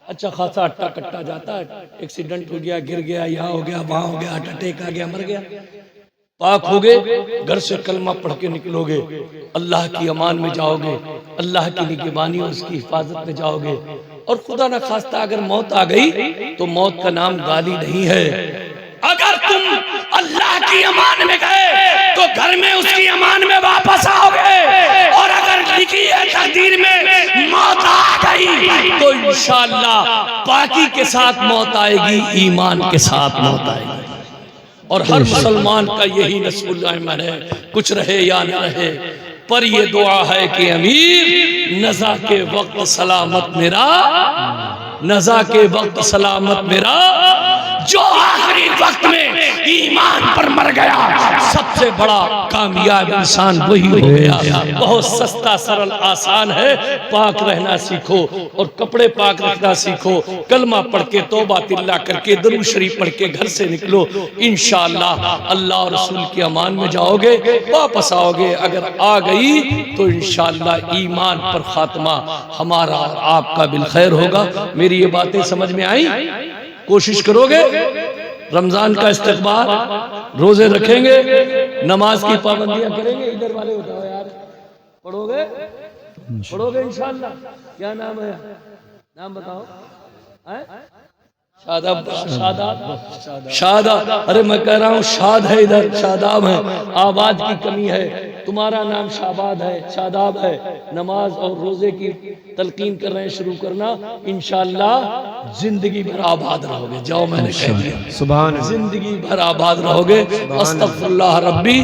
अच्छा खासा अट्टा कट्टा जाता है, एक्सीडेंट हो गया, गिर गया, यहाँ हो गया, वहां हो गया, हार्ट अटैक आ गया, मर गया। पाक होगे, घर से कलमा पढ़ के निकलोगे, अल्लाह की अमान में जाओगे, अल्लाह की निगहबानी और उसकी हिफाजत में जाओगे। और खुदा न खास्ता अगर मौत आ गई तो मौत का नाम गाली नहीं है। अगर तुम अल्लाह की अमान में गए तो घर में उसकी अमान में वापस आओगे। और अगर लिखी है तकदीर में मौत आ गई तो इंशाअल्लाह पाकी के साथ मौत आएगी, ईमान के साथ मौत आएगी। और हर मुसलमान का यही नस्बुल अमल है, कुछ रहे या न रहे, पर ये दुआ है कि अमीर नज़ा के वक्त सलामत मेरा, नज़ा के वक्त सलामत मेरा। जो आखिरी वक्त में ईमान पर मर गया, सबसे बड़ा कामयाब इंसान वही हो गया। बहुत सस्ता सरल आसान है। पाक रहना सीखो और कपड़े पाक रखना सीखो। कलमा पढ़ के, तौबा तिल्ला करके, दरूद शरीफ पढ़ के घर से निकलो। इंशाअल्लाह अल्लाह और रसूल की अमान में जाओगे, वापस आओगे। अगर आ गई तो इंशाअल्लाह ईमान पर खात्मा हमारा और आपका बिलखैर होगा। मेरी ये बातें समझ में आई? कोशिश करोगे? रमजान का इस्तकबाल, रोजे रखेंगे, नमाज की पाबंदियां करेंगे। इधर वाले बताओ यार, पढ़ोगे? पढ़ोगे इंशाअल्लाह? क्या नाम है? नाम बताओ। शादाब, शादाब, शादाब। अरे मैं कह रहा हूँ शाद है, इधर शादाब है, आवाज की कमी है। तुम्हारा नाम शाबाद है, शादाब है। नमाज और रोजे की तलकीन कर रहे हैं, शुरू करना। इंशाअल्लाह जिंदगी भर आबाद रहोगे। जाओ, मैंने कह दिया, सुभान, जिंदगी भर आबाद रहोगे। अस्तगफिरुल्लाह रब्बी